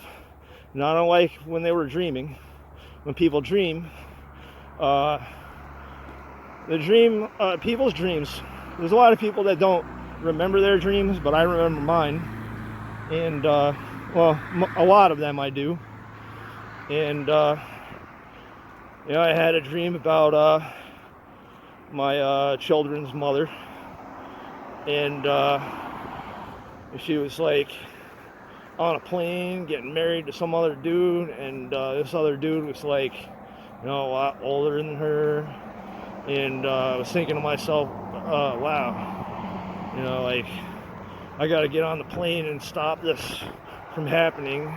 not unlike when they were dreaming. When people dream, people's dreams, there's a lot of people that don't remember their dreams, but I remember mine. And, well, a lot of them I do. And, you know, I had a dream about my children's mother, and she was like on a plane getting married to some other dude, and this other dude was like, you know, a lot older than her. And I was thinking to myself, wow, you know, like, I gotta get on the plane and stop this from happening.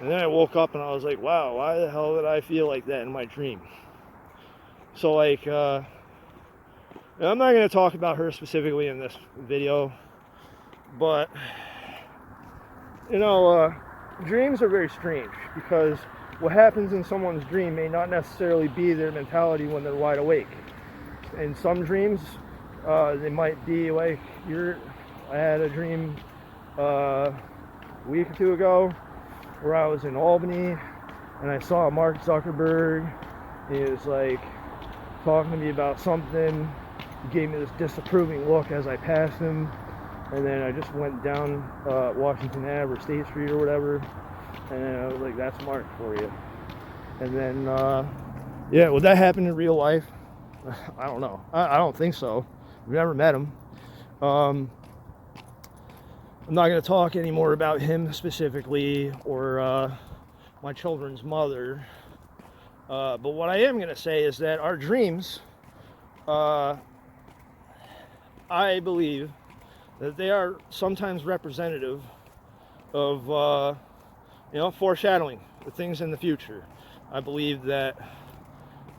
And then I woke up and I was like, wow, why the hell did I feel like that in my dream? So, like, I'm not going to talk about her specifically in this video, but, you know, dreams are very strange, because what happens in someone's dream may not necessarily be their mentality when they're wide awake. In some dreams, they might be like, I had a dream a week or two ago where I was in Albany and I saw Mark Zuckerberg. He was like talking to me about something. He gave me this disapproving look as I passed him, and then I just went down Washington Ave or State Street or whatever, and then I was like, that's Mark for you. And then yeah, would that happen in real life? I don't know. I don't think so. I've never met him. I'm not going to talk anymore about him specifically, or my children's mother. But what I am going to say is that our dreams, I believe that they are sometimes representative of, you know, foreshadowing the things in the future. I believe that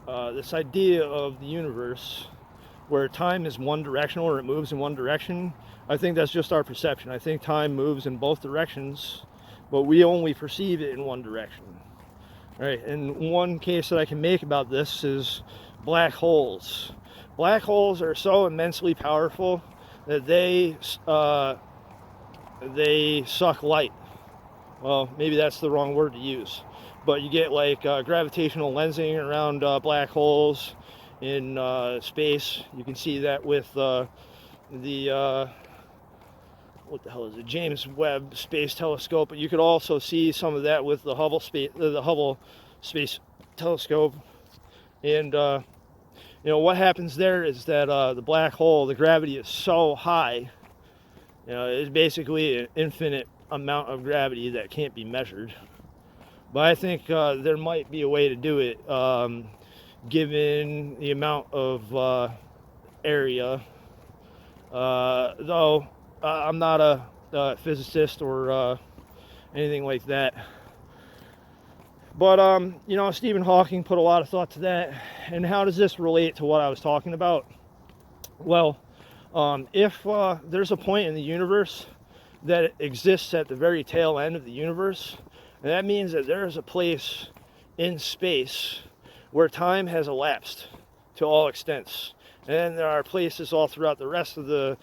this idea of the universe, where time is one directional, or it moves in one direction, I think that's just our perception. I think time moves in both directions, but we only perceive it in one direction. Right? And one case that I can make about this is black holes. Black holes are so immensely powerful that they suck light. Well, maybe that's the wrong word to use, but you get like gravitational lensing around black holes in space. You can see that with the what the hell is it, James Webb Space Telescope, but you could also see some of that with the Hubble Space Telescope. And you know, what happens there is that the black hole, the gravity is so high, you know, it's basically an infinite amount of gravity that can't be measured. But I think there might be a way to do it, given the amount of area. Though I'm not a physicist or anything like that. But you know, Stephen Hawking put a lot of thought to that. And how does this relate to what I was talking about? Well, if there's a point in the universe that exists at the very tail end of the universe, and that means that there is a place in space where time has elapsed to all extents. And then there are places all throughout the rest of the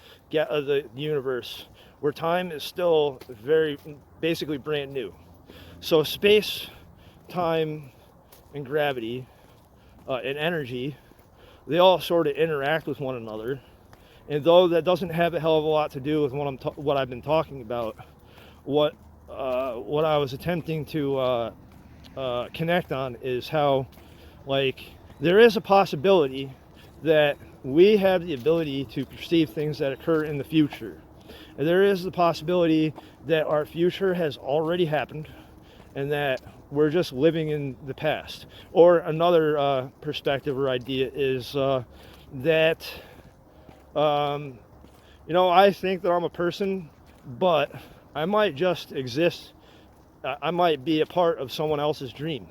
universe where time is still basically brand new. So space, time, and gravity, and energy, they all sort of interact with one another. And though that doesn't have a hell of a lot to do with what I've been talking about, what I was attempting to connect on is how, like, there is a possibility that we have the ability to perceive things that occur in the future. And there is the possibility that our future has already happened and that we're just living in the past. Or another perspective or idea is that, you know, I think that I'm a person, but I might just exist. I might be a part of someone else's dream.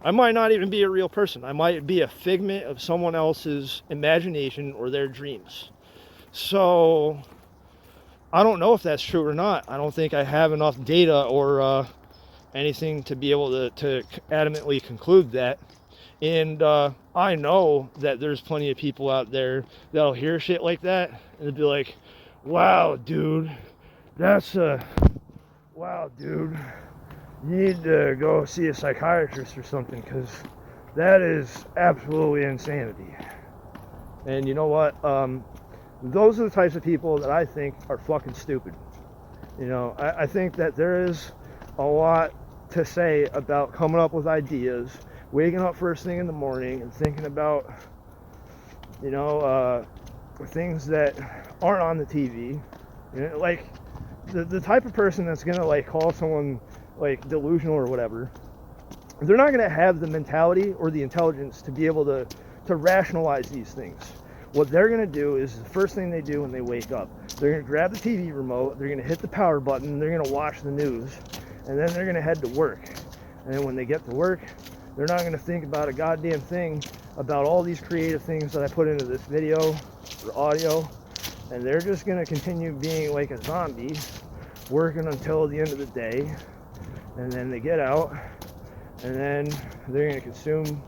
I might not even be a real person. I might be a figment of someone else's imagination or their dreams. So I don't know if that's true or not. I don't think I have enough data or anything to be able to adamantly conclude that. And I know that there's plenty of people out there that'll hear shit like that and they'll be like, wow, dude, wow, dude, you need to go see a psychiatrist or something, because that is absolutely insanity. And you know what? Those are the types of people that I think are fucking stupid. You know, I think that there is a lot to say about coming up with ideas, waking up first thing in the morning and thinking about, you know, things that aren't on the TV. You know, like the type of person that's gonna like call someone like delusional or whatever, they're not gonna have the mentality or the intelligence to be able to rationalize these things. What they're gonna do is the first thing they do when they wake up, they're gonna grab the TV remote, they're gonna hit the power button, they're gonna watch the news, and then they're gonna head to work. And then when they get to work, they're not gonna think about a goddamn thing about all these creative things that I put into this video or audio, and they're just gonna continue being like a zombie, working until the end of the day. And then they get out, and then they're gonna consume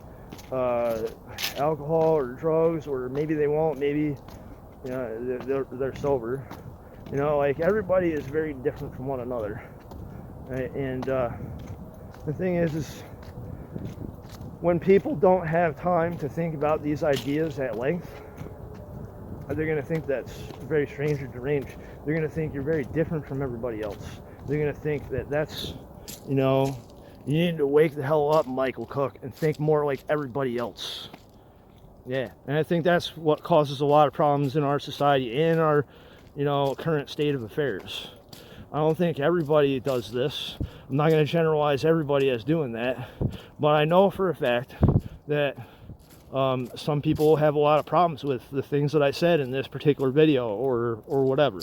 alcohol or drugs, or maybe they won't. Maybe, you know, they're sober. You know, like, everybody is very different from one another, right? And the thing is when people don't have time to think about these ideas at length, they're gonna think that's very strange or deranged. They're gonna think you're very different from everybody else. They're gonna think that that's, you know, you need to wake the hell up, Michael Cook, and think more like everybody else. Yeah, and I think that's what causes a lot of problems in our society and our, you know, current state of affairs. I don't think everybody does this. I'm not going to generalize everybody as doing that, but I know for a fact that some people have a lot of problems with the things that I said in this particular video or whatever.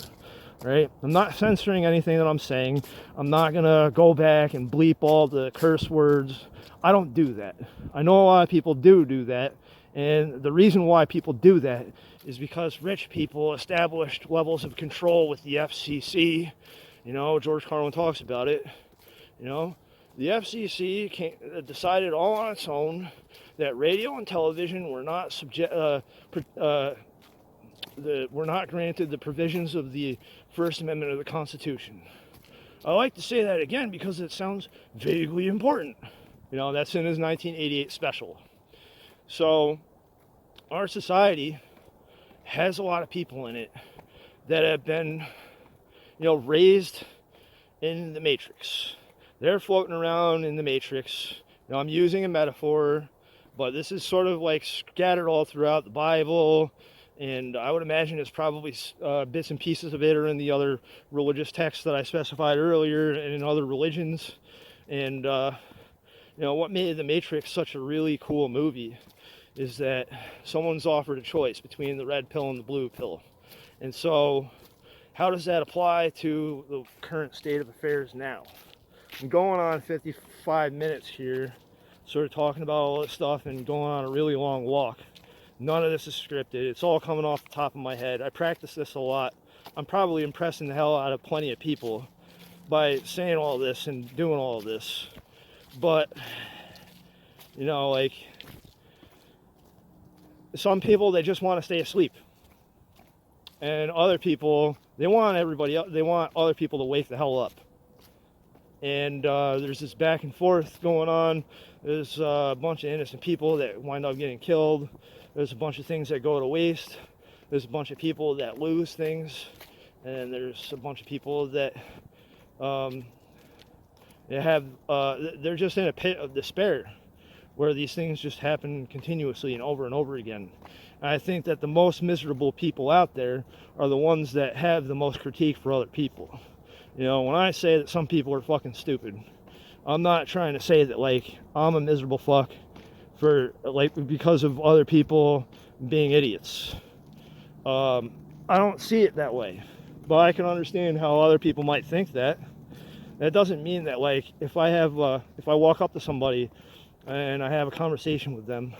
Right? I'm not censoring anything that I'm saying. I'm not gonna go back and bleep all the curse words. I don't do that. I know a lot of people do that, and the reason why people do that is because rich people established levels of control with the FCC. You know, George Carlin talks about it. You know, the FCC decided all on its own that radio and television were not we're not granted the provisions of the First Amendment of the Constitution. I like to say that again because it sounds vaguely important. You know, that's in his 1988 special. So, our society has a lot of people in it that have been, you know, raised in the Matrix. They're floating around in the Matrix. You know, I'm using a metaphor, but this is sort of like scattered all throughout the Bible, and I would imagine it's probably bits and pieces of it are in the other religious texts that I specified earlier and in other religions. And you know, what made The Matrix such a really cool movie is that someone's offered a choice between the red pill and the blue pill. And so how does that apply to the current state of affairs now? I'm going on 55 minutes here, sort of talking about all this stuff and going on a really long walk. None of this is scripted. It's all coming off the top of my head. I practice this a lot. I'm probably impressing the hell out of plenty of people by saying all this and doing all this. But, you know, like, some people, they just want to stay asleep. And other people, they want other people to wake the hell up. And there's this back and forth going on. There's a bunch of innocent people that wind up getting killed. There's a bunch of things that go to waste. There's a bunch of people that lose things. And there's a bunch of people that they're just in a pit of despair where these things just happen continuously and over again. And I think that the most miserable people out there are the ones that have the most critique for other people. You know, when I say that some people are fucking stupid, I'm not trying to say that, like, I'm a miserable fuck for, like, because of other people being idiots. I don't see it that way, but I can understand how other people might think that. That doesn't mean that, like, if I walk up to somebody and I have a conversation with them,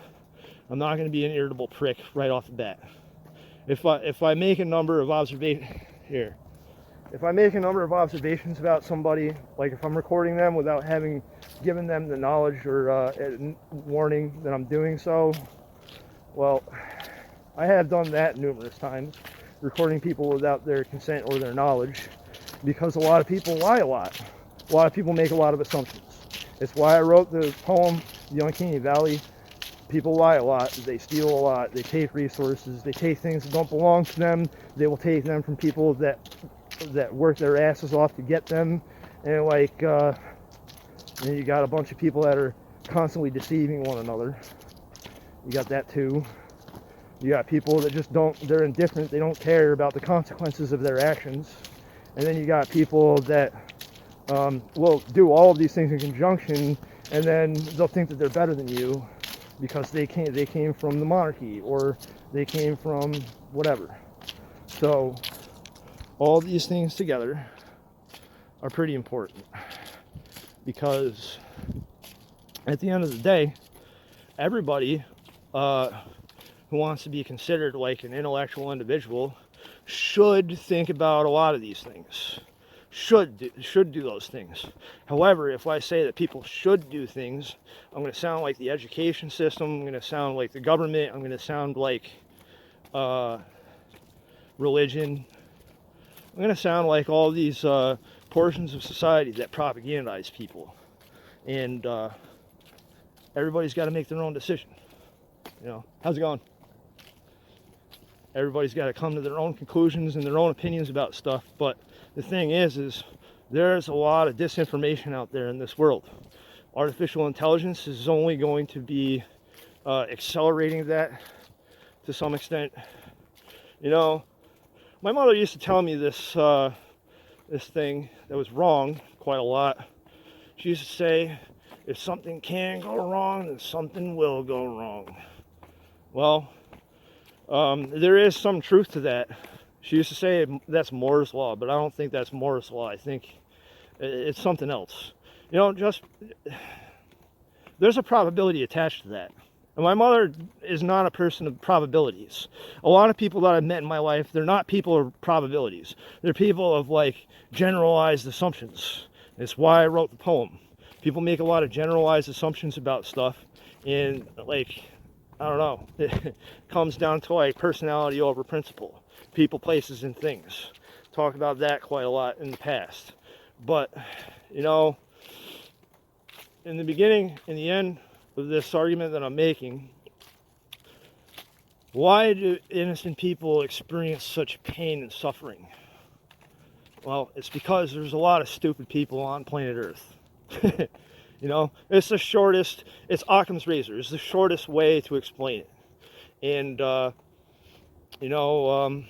I'm not going to be an irritable prick right off the bat. If I make a number of observations about somebody, like if I'm recording them without having given them the knowledge or warning that I'm doing so, well, I have done that numerous times, recording people without their consent or their knowledge, because a lot of people lie a lot. A lot of people make a lot of assumptions. It's why I wrote the poem, The Uncanny Valley. People lie a lot, they steal a lot, they take resources, they take things that don't belong to them, they will take them from people that work their asses off to get them, and like, and you got a bunch of people that are constantly deceiving one another. You got that too. You got people that just they're indifferent, they don't care about the consequences of their actions. And then you got people that will do all of these things in conjunction, and then they'll think that they're better than you because they came from the monarchy, or they came from whatever. So all these things together are pretty important, because at the end of the day, everybody who wants to be considered like an intellectual individual should think about a lot of these things, should do those things. However, if I say that people should do things, I'm going to sound like the education system, I'm going to sound like the government, I'm going to sound like religion, I'm going to sound like all these portions of society that propagandize people. And everybody's got to make their own decision. You know, how's it going? Everybody's got to come to their own conclusions and their own opinions about stuff. But the thing is there's a lot of disinformation out there in this world. Artificial intelligence is only going to be accelerating that to some extent. You know, my mother used to tell me this thing that was wrong quite a lot. She used to say, if something can go wrong, then something will go wrong. Well, there is some truth to that. She used to say that's Moore's Law, but I don't think that's Moore's Law. I think it's something else. You know, just there's a probability attached to that. And my mother is not a person of probabilities. A lot of people that I've met in my life, they're not people of probabilities. They're people of, like, generalized assumptions. It's why I wrote the poem. People make a lot of generalized assumptions about stuff, and, like, I don't know, it comes down to, like, personality over principle. People, places, and things. Talked about that quite a lot in the past. But, you know, in the beginning, in the end of this argument that I'm making, why do innocent people experience such pain and suffering? Well, it's because there's a lot of stupid people on planet Earth. You know, it's Occam's razor. It's the shortest way to explain it. And, you know,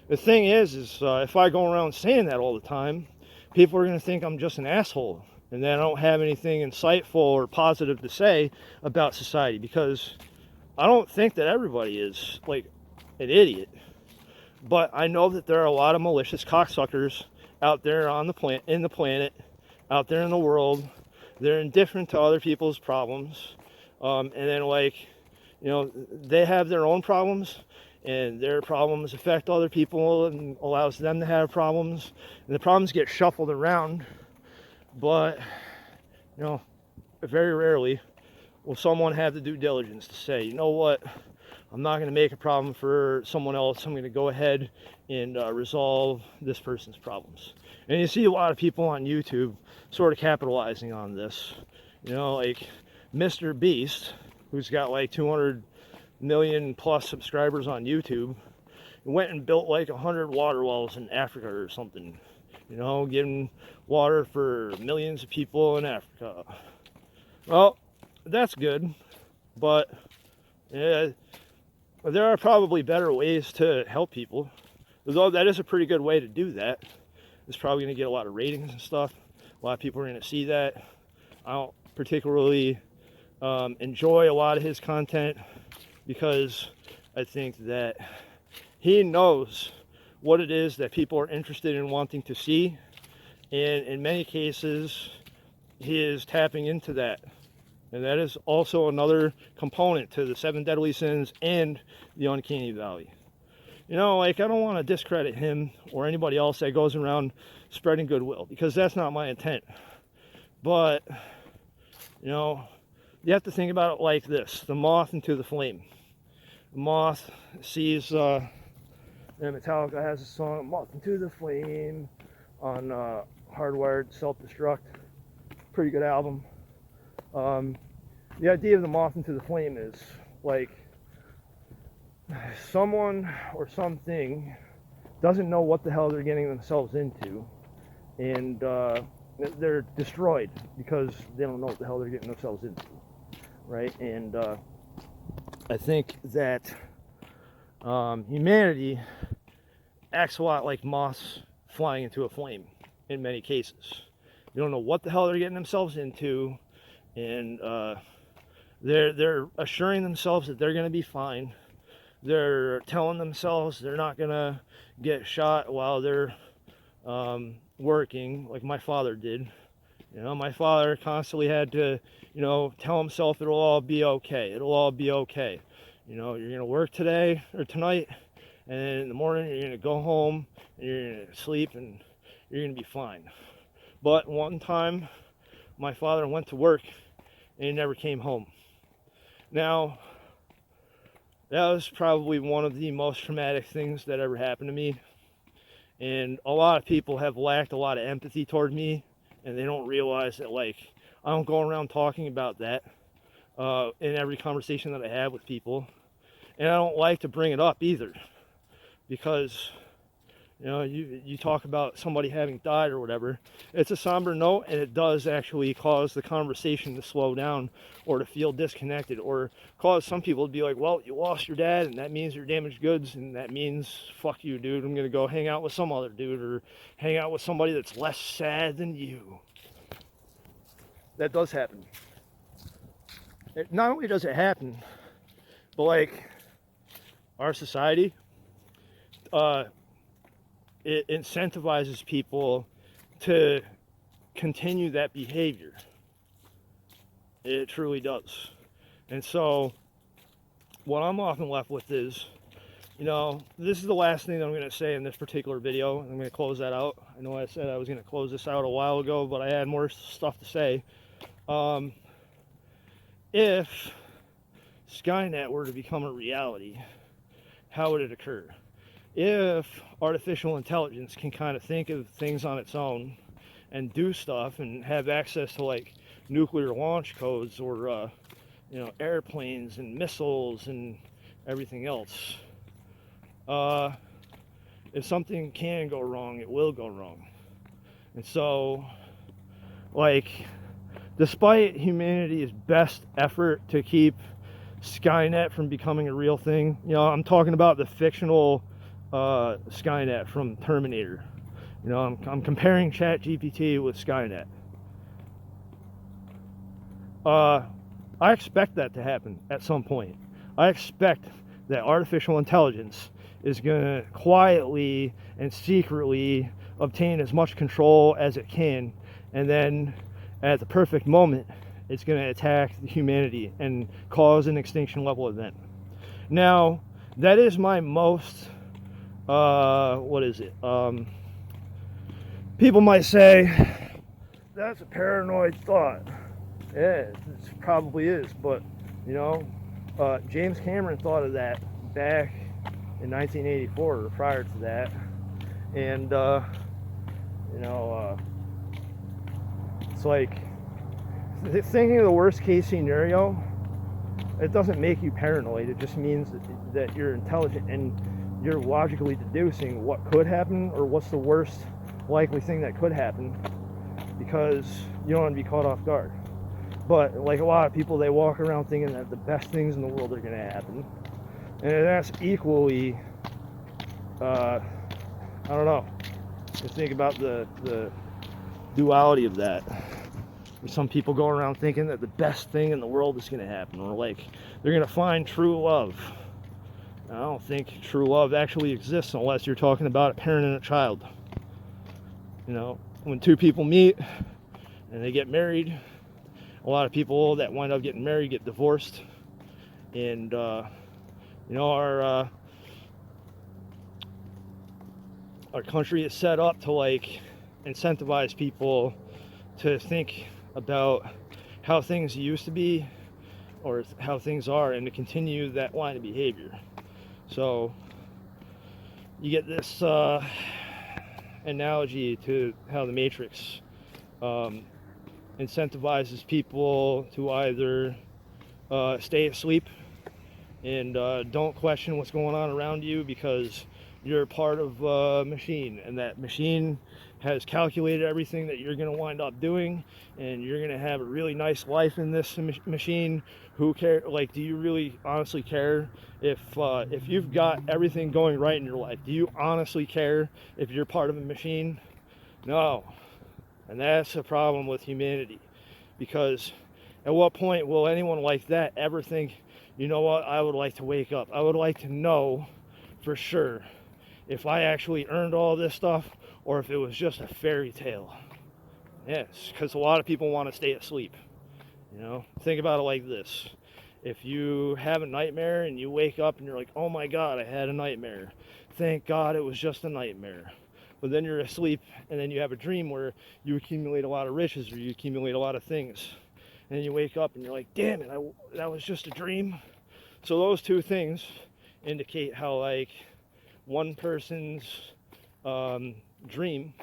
the thing is if I go around saying that all the time, people are going to think I'm just an asshole and that I don't have anything insightful or positive to say about society, because I don't think that everybody is, like, an idiot. But I know that there are a lot of malicious cocksuckers out there on the planet, out there in the world. They're indifferent to other people's problems, and then like, they have their own problems, and their problems affect other people and allows them to have problems, and the problems get shuffled around. But very rarely will someone have the due diligence to say, you know what, I'm not going to make a problem for someone else. I'm going to go ahead and resolve this person's problems. And you see a lot of people on YouTube sort of capitalizing on this. Like Mr. Beast, who's got like 200 million plus subscribers on YouTube, went and built like 100 water wells in Africa or something. Giving water for millions of people in Africa. Well, that's good, but there are probably better ways to help people. Although that is a pretty good way to do that. It's probably going to get a lot of ratings and stuff. A lot of people are going to see that. I don't particularly enjoy a lot of his content because I think that he knows what it is that people are interested in wanting to see, and in many cases he is tapping into that. And that is also another component to the 7 deadly sins and the uncanny valley. Like, I don't want to discredit him or anybody else that goes around spreading goodwill, because that's not my intent. But you have to think about it like this: the moth into the flame. The moth sees and Metallica has a song, Moth into the Flame, on Hardwired Self-Destruct. Pretty good album. The idea of the moth into the flame is like someone or something doesn't know what the hell they're getting themselves into, and they're destroyed because they don't know what the hell they're getting themselves into, right? And I think that humanity acts a lot like moths flying into a flame in many cases. They don't know what the hell they're getting themselves into, and they're assuring themselves that they're going to be fine. They're telling themselves they're not going to get shot while they're working, like my father did. My father constantly had to, tell himself it'll all be okay. It'll all be okay. You're going to work today or tonight, and then in the morning you're going to go home and you're going to sleep and you're going to be fine. But one time my father went to work and he never came home. Now, that was probably one of the most traumatic things that ever happened to me. And a lot of people have lacked a lot of empathy toward me, and they don't realize that, like, I don't go around talking about that in every conversation that I have with people. And I don't like to bring it up either, because you talk about somebody having died or whatever. It's a somber note, and it does actually cause the conversation to slow down or to feel disconnected, or cause some people to be like, well, you lost your dad, and that means you're damaged goods, and that means, fuck you, dude, I'm gonna go hang out with some other dude, or hang out with somebody that's less sad than you. That does happen. Not only does it happen, but like our society, it incentivizes people to continue that behavior. It truly does. And so what I'm often left with is, this is the last thing that I'm going to say in this particular video. I'm going to close that out. I know I said I was going to close this out a while ago, but I had more stuff to say. If Skynet were to become a reality, how would it occur? If artificial intelligence can kind of think of things on its own and do stuff and have access to like nuclear launch codes or airplanes and missiles and everything else, if something can go wrong, it will go wrong. And so, like, despite humanity's best effort to keep Skynet from becoming a real thing, I'm talking about the fictional Skynet from Terminator. I'm comparing ChatGPT with Skynet. I expect that to happen at some point. I expect that artificial intelligence is going to quietly and secretly obtain as much control as it can, and then at the perfect moment, it's going to attack humanity and cause an extinction level event. Now, that is my most, what is it? People might say, that's a paranoid thought. Yeah, it probably is, but, you know, James Cameron thought of that back in 1984 or prior to that. And, you know, it's like, thinking of the worst case scenario, it doesn't make you paranoid. It just means that you're intelligent and you're logically deducing what could happen or what's the worst likely thing that could happen, because you don't want to be caught off guard. But like a lot of people, they walk around thinking that the best things in the world are going to happen, and that's equally, I don't know, you think about the duality of that. Some people go around thinking that the best thing in the world is going to happen, or like they're going to find true love. I don't think true love actually exists unless you're talking about a parent and a child. You know, when two people meet and they get married, a lot of people that wind up getting married get divorced. And, you know, our country is set up to like incentivize people to think about how things used to be or how things are, and to continue that line of behavior. So you get this analogy to how the Matrix incentivizes people to either stay asleep and don't question what's going on around you, because you're part of a machine, and that machine has calculated everything that you're going to wind up doing, and you're going to have a really nice life in this machine. Who cares? Like, do you really honestly care if you've got everything going right in your life? Do you honestly care if you're part of a machine? No. And that's a problem with humanity, because at what point will anyone like that ever think, you know what, I would like to wake up, I would like to know for sure if I actually earned all this stuff or if it was just a fairy tale? Yes, because a lot of people want to stay asleep. You know, think about it like this. If you have a nightmare and you wake up and you're like, oh my God, I had a nightmare. Thank God it was just a nightmare. But then you're asleep, and then you have a dream where you accumulate a lot of riches or you accumulate a lot of things. And then you wake up and you're like, damn it, that was just a dream. So those two things indicate how like one person's dream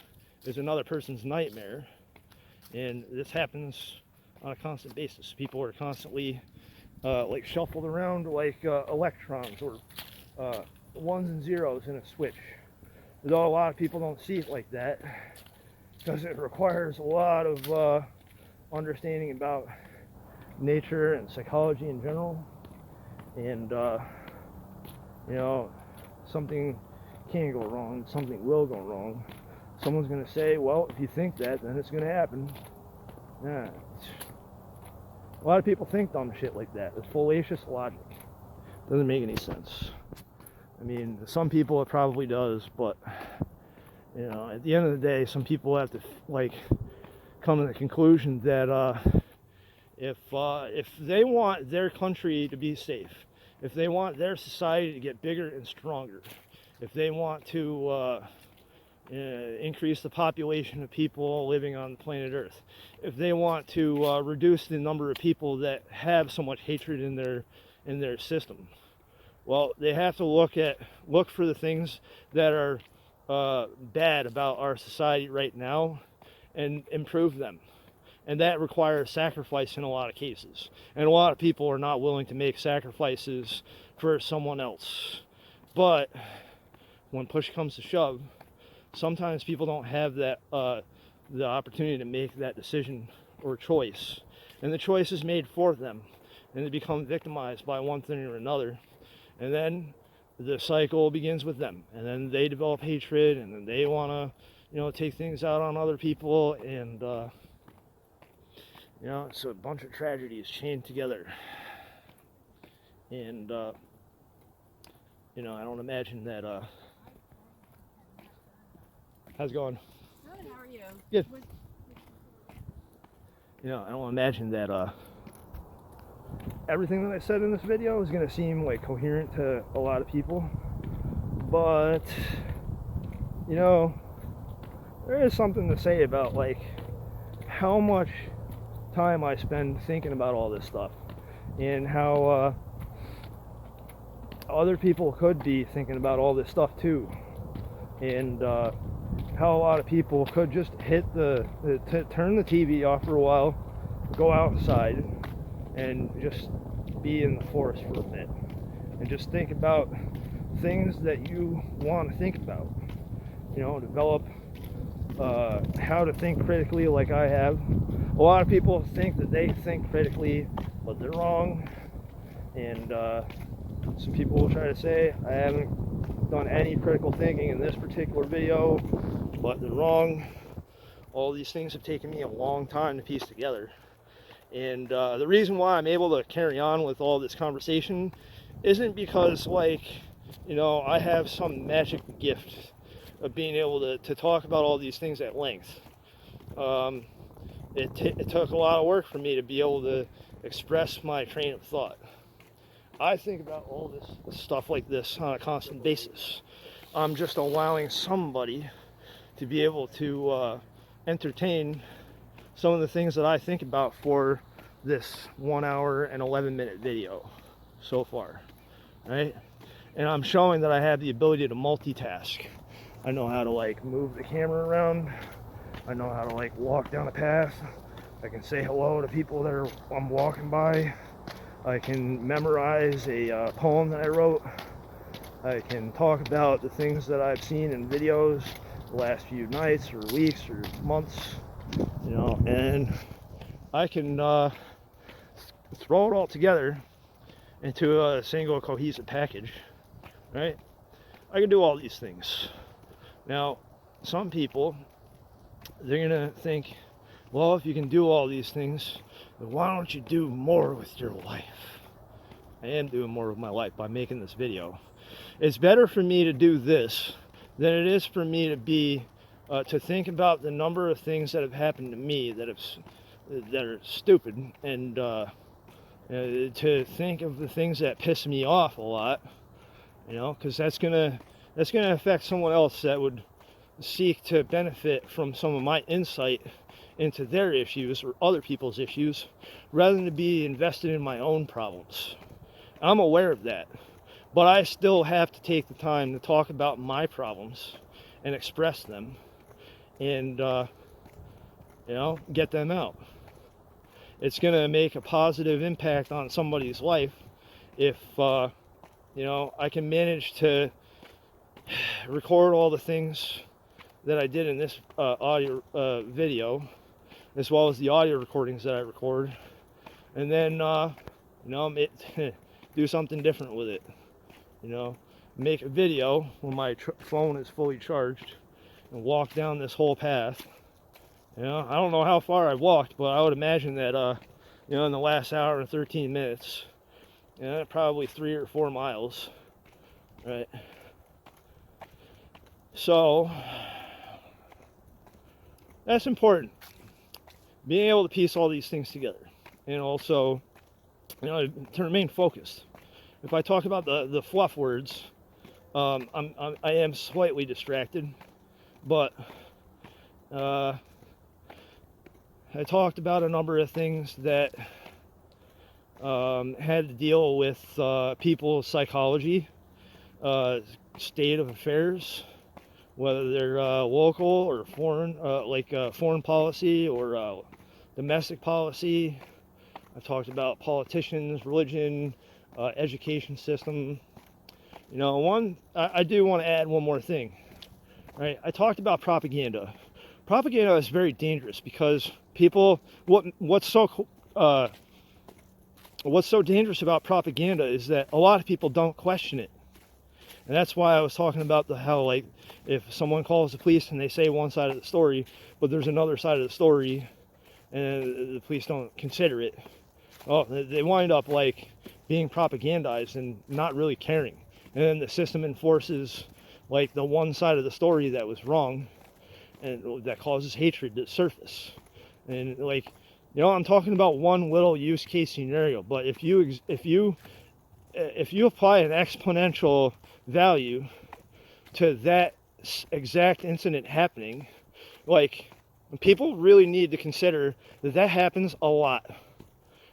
is another person's nightmare. And this happens on a constant basis. People are constantly like shuffled around like electrons or ones and zeros in a switch. Though a lot of people don't see it like that, because it requires a lot of understanding about nature and psychology in general. And you know, something can go wrong, something will go wrong. Someone's going to say, well, if you think that, then it's going to happen. Yeah. A lot of people think dumb shit like that. It's fallacious logic. Doesn't make any sense. I mean, to some people it probably does, but, you know, at the end of the day, some people have to, like, come to the conclusion that if they want their country to be safe, if they want their society to get bigger and stronger, if they want to increase the population of people living on planet Earth, if they want to reduce the number of people that have so much hatred in their system, well, they have to look for the things that are bad about our society right now and improve them. And that requires sacrifice in a lot of cases. And a lot of people are not willing to make sacrifices for someone else. But when push comes to shove, sometimes people don't have that the opportunity to make that decision or choice. And the choice is made for them. And they become victimized by one thing or another. And then the cycle begins with them. And then they develop hatred, and then they want to, you know, take things out on other people. And, you know, it's a bunch of tragedies chained together. And, you know, I don't imagine that How's it going? Good, how are you? Good. You know, I don't imagine that everything that I said in this video is gonna seem like coherent to a lot of people, but you know, there is something to say about like how much time I spend thinking about all this stuff and how other people could be thinking about all this stuff too, and how a lot of people could just hit turn the TV off for a while, go outside, and just be in the forest for a bit, and just think about things that you want to think about. You know, develop how to think critically, like I have. A lot of people think that they think critically, but they're wrong. And some people will try to say I haven't done any critical thinking in this particular video, but they're wrong. All these things have taken me a long time to piece together. And the reason why I'm able to carry on with all this conversation isn't because, like, you know, I have some magic gift of being able to talk about all these things at length. It took a lot of work for me to be able to express my train of thought. I think about all this stuff like this on a constant basis. I'm just allowing somebody to be able to entertain some of the things that I think about for this 1 hour and 11-minute video so far, right? And I'm showing that I have the ability to multitask. I know how to like move the camera around. I know how to like walk down a path. I can say hello to people that I'm walking by. I can memorize a poem that I wrote. I can talk about the things that I've seen in videos the last few nights or weeks or months, you know, and I can throw it all together into a single cohesive package, right? I can do all these things. Now, some people, they're gonna think, well, if you can do all these things, then why don't you do more with your life? I am doing more with my life by making this video. It's better for me to do this than it is for me to think about the number of things that have happened to me that are stupid, and to think of the things that piss me off a lot, you know, because that's gonna affect someone else that would seek to benefit from some of my insight into their issues or other people's issues, rather than to be invested in my own problems. I'm aware of that, but I still have to take the time to talk about my problems and express them, and you know, get them out. It's gonna make a positive impact on somebody's life if you know, I can manage to record all the things that I did in this audio video, as well as the audio recordings that I record, and then you know, do something different with it. You know, make a video when my phone is fully charged and walk down this whole path. You know, I don't know how far I've walked, but I would imagine that you know, in the last hour and 13 minutes, you know, probably 3 or 4 miles, right? So that's important, being able to piece all these things together, and also, you know, to remain focused. If I talk about the fluff words, I am slightly distracted, but I talked about a number of things that had to deal with people's psychology, state of affairs, whether they're local or foreign, like foreign policy or domestic policy. I talked about politicians, religion, education system. You know, I do want to add one more thing, right? I talked about propaganda. Propaganda is very dangerous because people, what's so dangerous about propaganda is that a lot of people don't question it. And that's why I was talking about how, like, if someone calls the police and they say one side of the story, but there's another side of the story, and the police don't consider it, well, they wind up, like, being propagandized and not really caring. And then the system enforces, like, the one side of the story that was wrong, and that causes hatred to surface. And like, I'm talking about one little use case scenario, but if you apply an exponential value to that exact incident happening, like, people really need to consider that that happens a lot.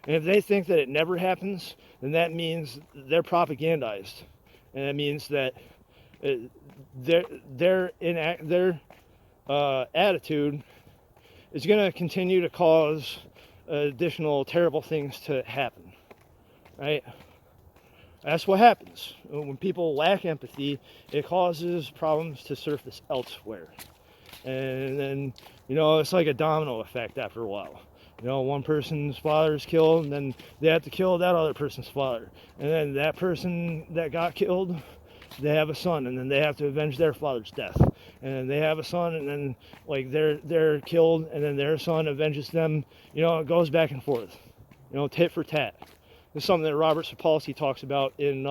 And if they think that it never happens, then that means they're propagandized, and that means that their attitude is going to continue to cause additional terrible things to happen, right? That's what happens. When people lack empathy, it causes problems to surface elsewhere. And then, it's like a domino effect after a while. One person's father is killed, and then they have to kill that other person's father. And then that person that got killed, they have a son, and then they have to avenge their father's death. And then they have a son, and then like they're killed, and then their son avenges them. It goes back and forth. Tit for tat. It's something that Robert Sapolsky talks about in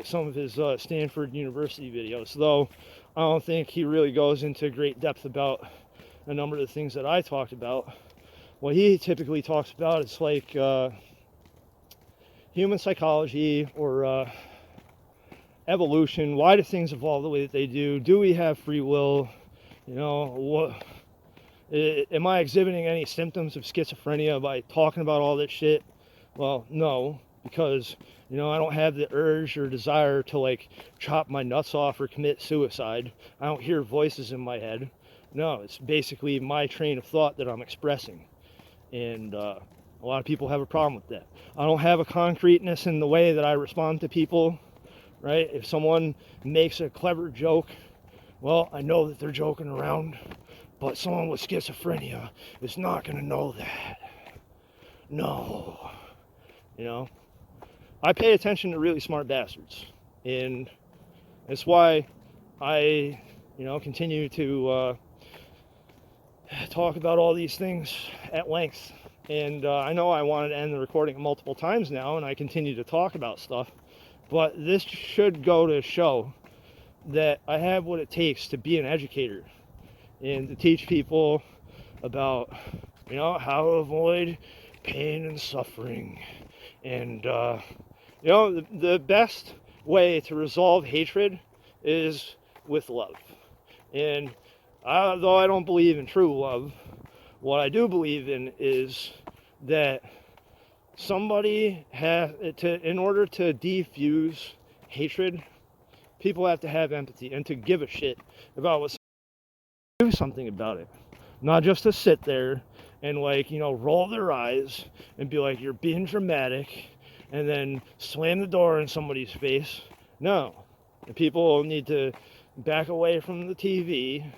some of his Stanford University videos, though I don't think he really goes into great depth about a number of the things that I talked about. What he typically talks about is like human psychology or evolution. Why do things evolve the way that they do? Do we have free will? Am I exhibiting any symptoms of schizophrenia by talking about all this shit? Well, no, because I don't have the urge or desire to like chop my nuts off or commit suicide. I don't hear voices in my head. No, it's basically my train of thought that I'm expressing. And a lot of people have a problem with that. I don't have a concreteness in the way that I respond to people, right? If someone makes a clever joke, well, I know that they're joking around, but someone with schizophrenia is not going to know that. No. I pay attention to really smart bastards. And that's why I, continue to talk about all these things at length. And I know I wanted to end the recording multiple times now, and I continue to talk about stuff. But this should go to show that I have what it takes to be an educator and to teach people about, how to avoid pain and suffering. And, the best way to resolve hatred is with love. And though I don't believe in true love, what I do believe in is that somebody has to, in order to defuse hatred, people have to have empathy and to give a shit about what, do something about it. Not just to sit there and roll their eyes and be like, you're being dramatic, and then slam the door in somebody's face. No. The people need to back away from the TV,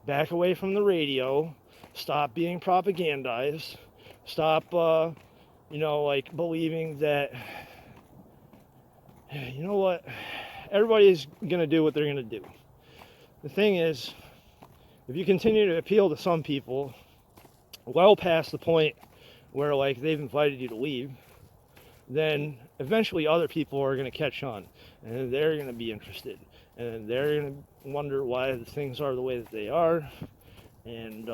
back away from the radio, stop being propagandized, stop, believing that, everybody's going to do what they're going to do. The thing is, if you continue to appeal to some people, well past the point where they've invited you to leave, then eventually other people are going to catch on, and they're going to be interested, and they're going to wonder why the things are the way that they are, and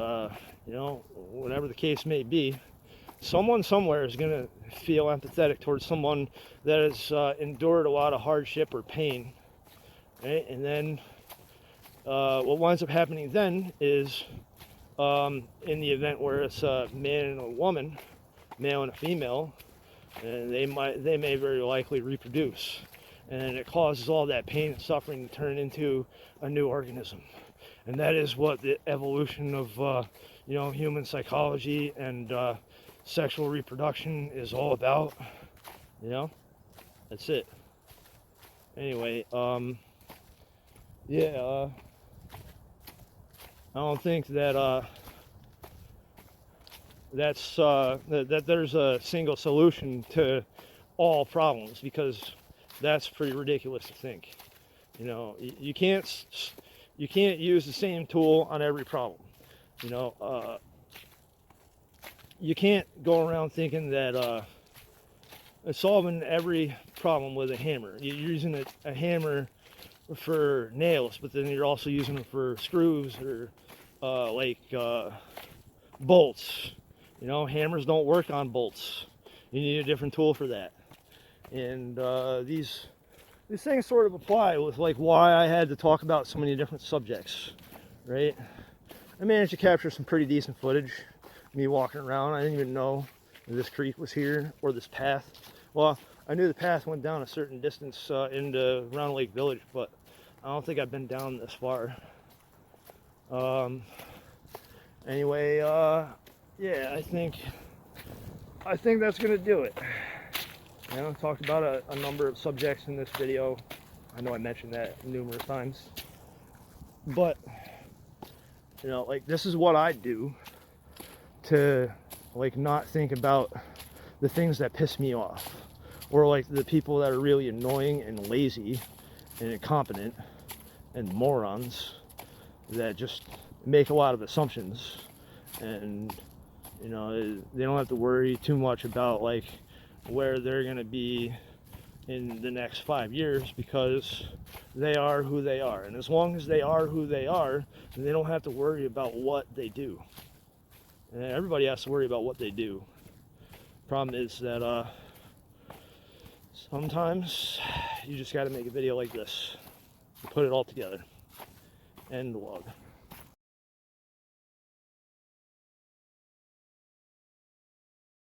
whatever the case may be, someone somewhere is going to feel empathetic towards someone that has endured a lot of hardship or pain, right? And then what winds up happening then is, in the event where it's a man and a woman, male and a female, and they may very likely reproduce, and it causes all that pain and suffering to turn into a new organism. And that is what the evolution of human psychology and sexual reproduction is all about. That's it. Anyway, I don't think that that there's a single solution to all problems, because that's pretty ridiculous to think. You can't use the same tool on every problem. You can't go around thinking that solving every problem with a hammer. You're using a hammer for nails, but then you're also using them for screws or bolts. You know, hammers don't work on bolts. You need a different tool for that. And these things sort of apply with like why I had to talk about so many different subjects, right? I managed to capture some pretty decent footage. Me walking around, I didn't even know this creek was here or this path. Well, I knew the path went down a certain distance into Round Lake Village, but I don't think I've been down this far. Anyway, yeah, I think that's gonna do it. You know, I talked about a number of subjects in this video. I know I mentioned that numerous times, but you know, like, this is what I do to like not think about the things that piss me off, or like the people that are really annoying and lazy and incompetent and morons that just make a lot of assumptions, and you know, they don't have to worry too much about like where they're gonna be in the next 5 years, because they are who they are, and as long as they are who they are, they don't have to worry about what they do. And everybody has to worry about what they do. Problem is that sometimes you just got to make a video like this and put it all together. End log.